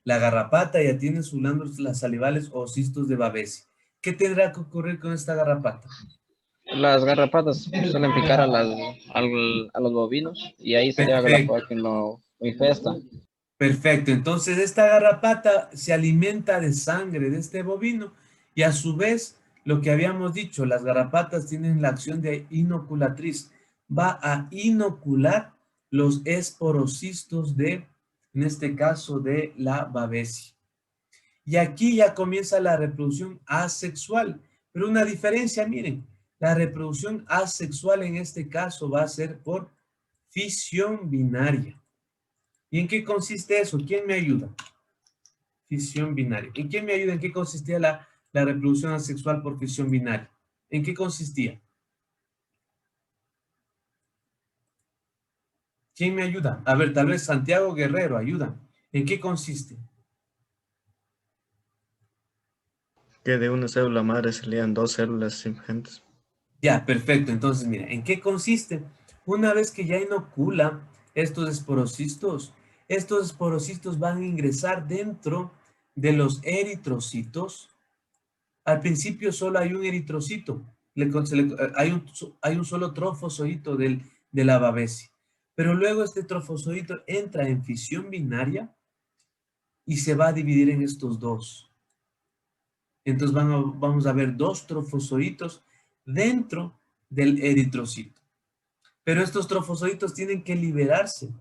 garrapata ya tiene sus glándulas salivales o cistos de babesia. ¿Qué tendrá que ocurrir con esta garrapata? Las garrapatas suelen picar a los bovinos y ahí sería la Perfecto. cual que lo infesta. Perfecto, entonces esta garrapata se alimenta de sangre de este bovino y a su vez, lo que habíamos dicho, las garrapatas tienen la acción de inoculatriz. Va a inocular los esporocistos de, en este caso, de la babesia. Y aquí ya comienza la reproducción asexual, pero una diferencia, miren, la reproducción asexual en este caso va a ser por fisión binaria. ¿Y en qué consiste eso? ¿Quién me ayuda? Fisión binaria. ¿En quién me ayuda? ¿En qué consistía la reproducción asexual por fisión binaria? ¿En qué consistía? ¿Quién me ayuda? A ver, tal vez Santiago Guerrero, ayuda. ¿En qué consiste? Que de una célula madre salían 2 células semejantes. Ya, perfecto. Entonces, mira, ¿en qué consiste? Una vez que ya inocula estos esporocistos van a ingresar dentro de los eritrocitos. Al principio solo hay un eritrocito. Hay un solo trofozoito de la babesia. Pero luego este trofozoito entra en fisión binaria y se va a dividir en estos dos. Entonces vamos a ver dos trofozoitos dentro del eritrocito. Pero estos trofozoitos tienen que liberarse.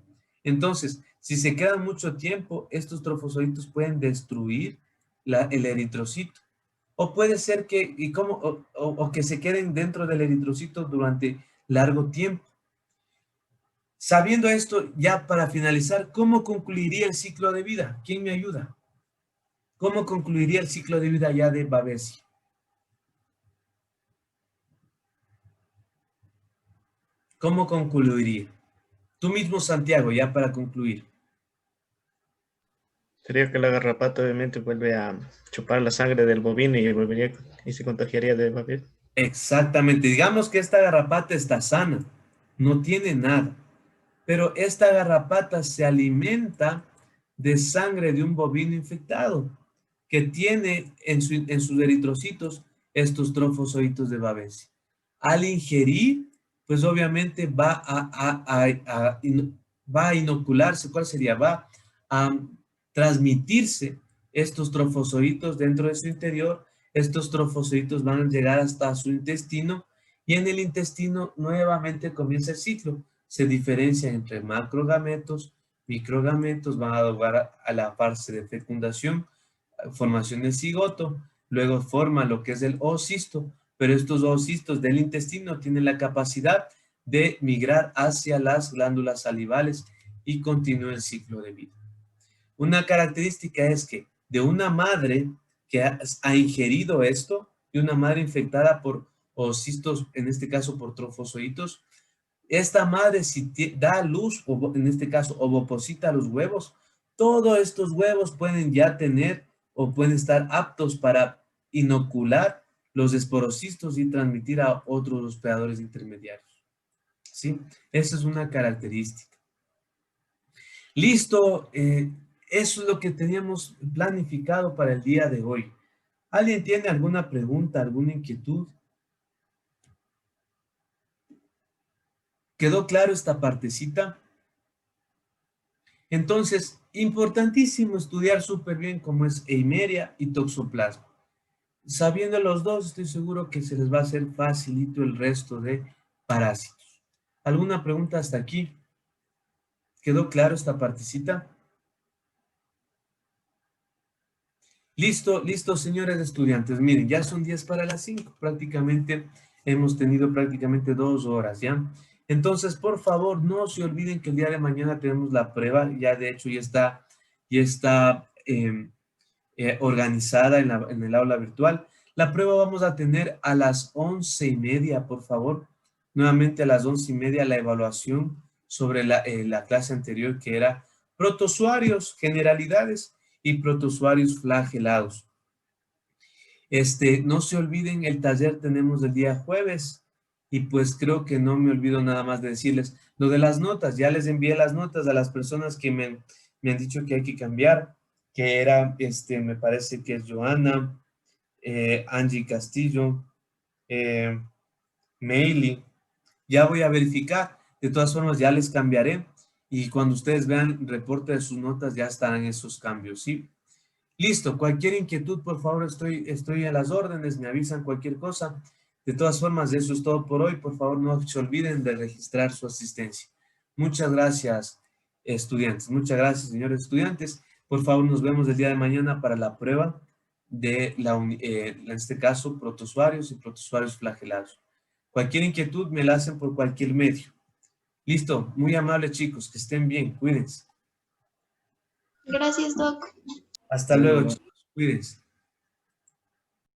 Entonces, si se quedan mucho tiempo, estos trofozoitos pueden destruir el eritrocito. O puede ser que, o que se queden dentro del eritrocito durante largo tiempo. Sabiendo esto, ya para finalizar, ¿cómo concluiría el ciclo de vida? ¿Quién me ayuda? ¿Cómo concluiría el ciclo de vida ya de babesia? ¿Cómo concluiría? Tú mismo, Santiago, ya para concluir. Sería que la garrapata obviamente vuelve a chupar la sangre del bovino y se contagiaría de babesia. Exactamente. Digamos que esta garrapata está sana, no tiene nada. Pero esta garrapata se alimenta de sangre de un bovino infectado que tiene en sus eritrocitos estos trofozoitos de babesia. Al ingerir, pues obviamente va a inocularse. ¿Cuál sería? Va a transmitirse estos trofozoitos dentro de su interior. Estos trofozoitos van a llegar hasta su intestino y en el intestino nuevamente comienza el ciclo. Se diferencian entre macrogametos, microgametos, van a dar lugar a la fase de fecundación, formación del cigoto, luego forma lo que es el oocisto, pero estos oocistos del intestino tienen la capacidad de migrar hacia las glándulas salivales y continúa el ciclo de vida. Una característica es que de una madre que ha ingerido esto, de una madre infectada por oocistos, en este caso por trofozoitos, esta madre si da luz, o en este caso ovoposita los huevos, todos estos huevos pueden ya tener o pueden estar aptos para inocular los esporocistos y transmitir a otros hospedadores intermediarios. ¿Sí? Esa es una característica. Listo, eso es lo que teníamos planificado para el día de hoy. ¿Alguien tiene alguna pregunta, alguna inquietud? ¿Quedó claro esta partecita? Entonces, importantísimo estudiar súper bien cómo es eimeria y toxoplasma. Sabiendo los dos, estoy seguro que se les va a hacer facilito el resto de parásitos. ¿Alguna pregunta hasta aquí? ¿Quedó claro esta partecita? Listo, listo, señores estudiantes. Miren, ya son 10 para las 5. Prácticamente hemos tenido 2 horas, ¿ya? Entonces, por favor, no se olviden que el día de mañana tenemos la prueba. Ya, de hecho, ya está organizada en el aula virtual. La prueba vamos a tener a las 11:30, por favor. Nuevamente a las 11:30 la evaluación sobre la clase anterior que era protozoarios, generalidades y protozoarios flagelados. No se olviden, el taller tenemos el día jueves y pues creo que no me olvido nada más de decirles, Lo de las notas, ya les envié las notas a las personas que me han dicho que hay que cambiar, que era, me parece que es Joana, Angie Castillo, Meili. Ya voy a verificar, de todas formas ya les cambiaré y cuando ustedes vean el reporte de sus notas ya estarán esos cambios, ¿sí? Listo, cualquier inquietud, por favor, estoy a las órdenes, me avisan cualquier cosa. De todas formas, eso es todo por hoy. Por favor, no se olviden de registrar su asistencia. Muchas gracias, estudiantes. Muchas gracias, señores estudiantes. Por favor, nos vemos el día de mañana para la prueba de, en este caso, protozoarios y protozoarios flagelados. Cualquier inquietud me la hacen por cualquier medio. Listo, muy amables chicos, que estén bien, cuídense. Gracias, Doc. Hasta luego, chicos, cuídense.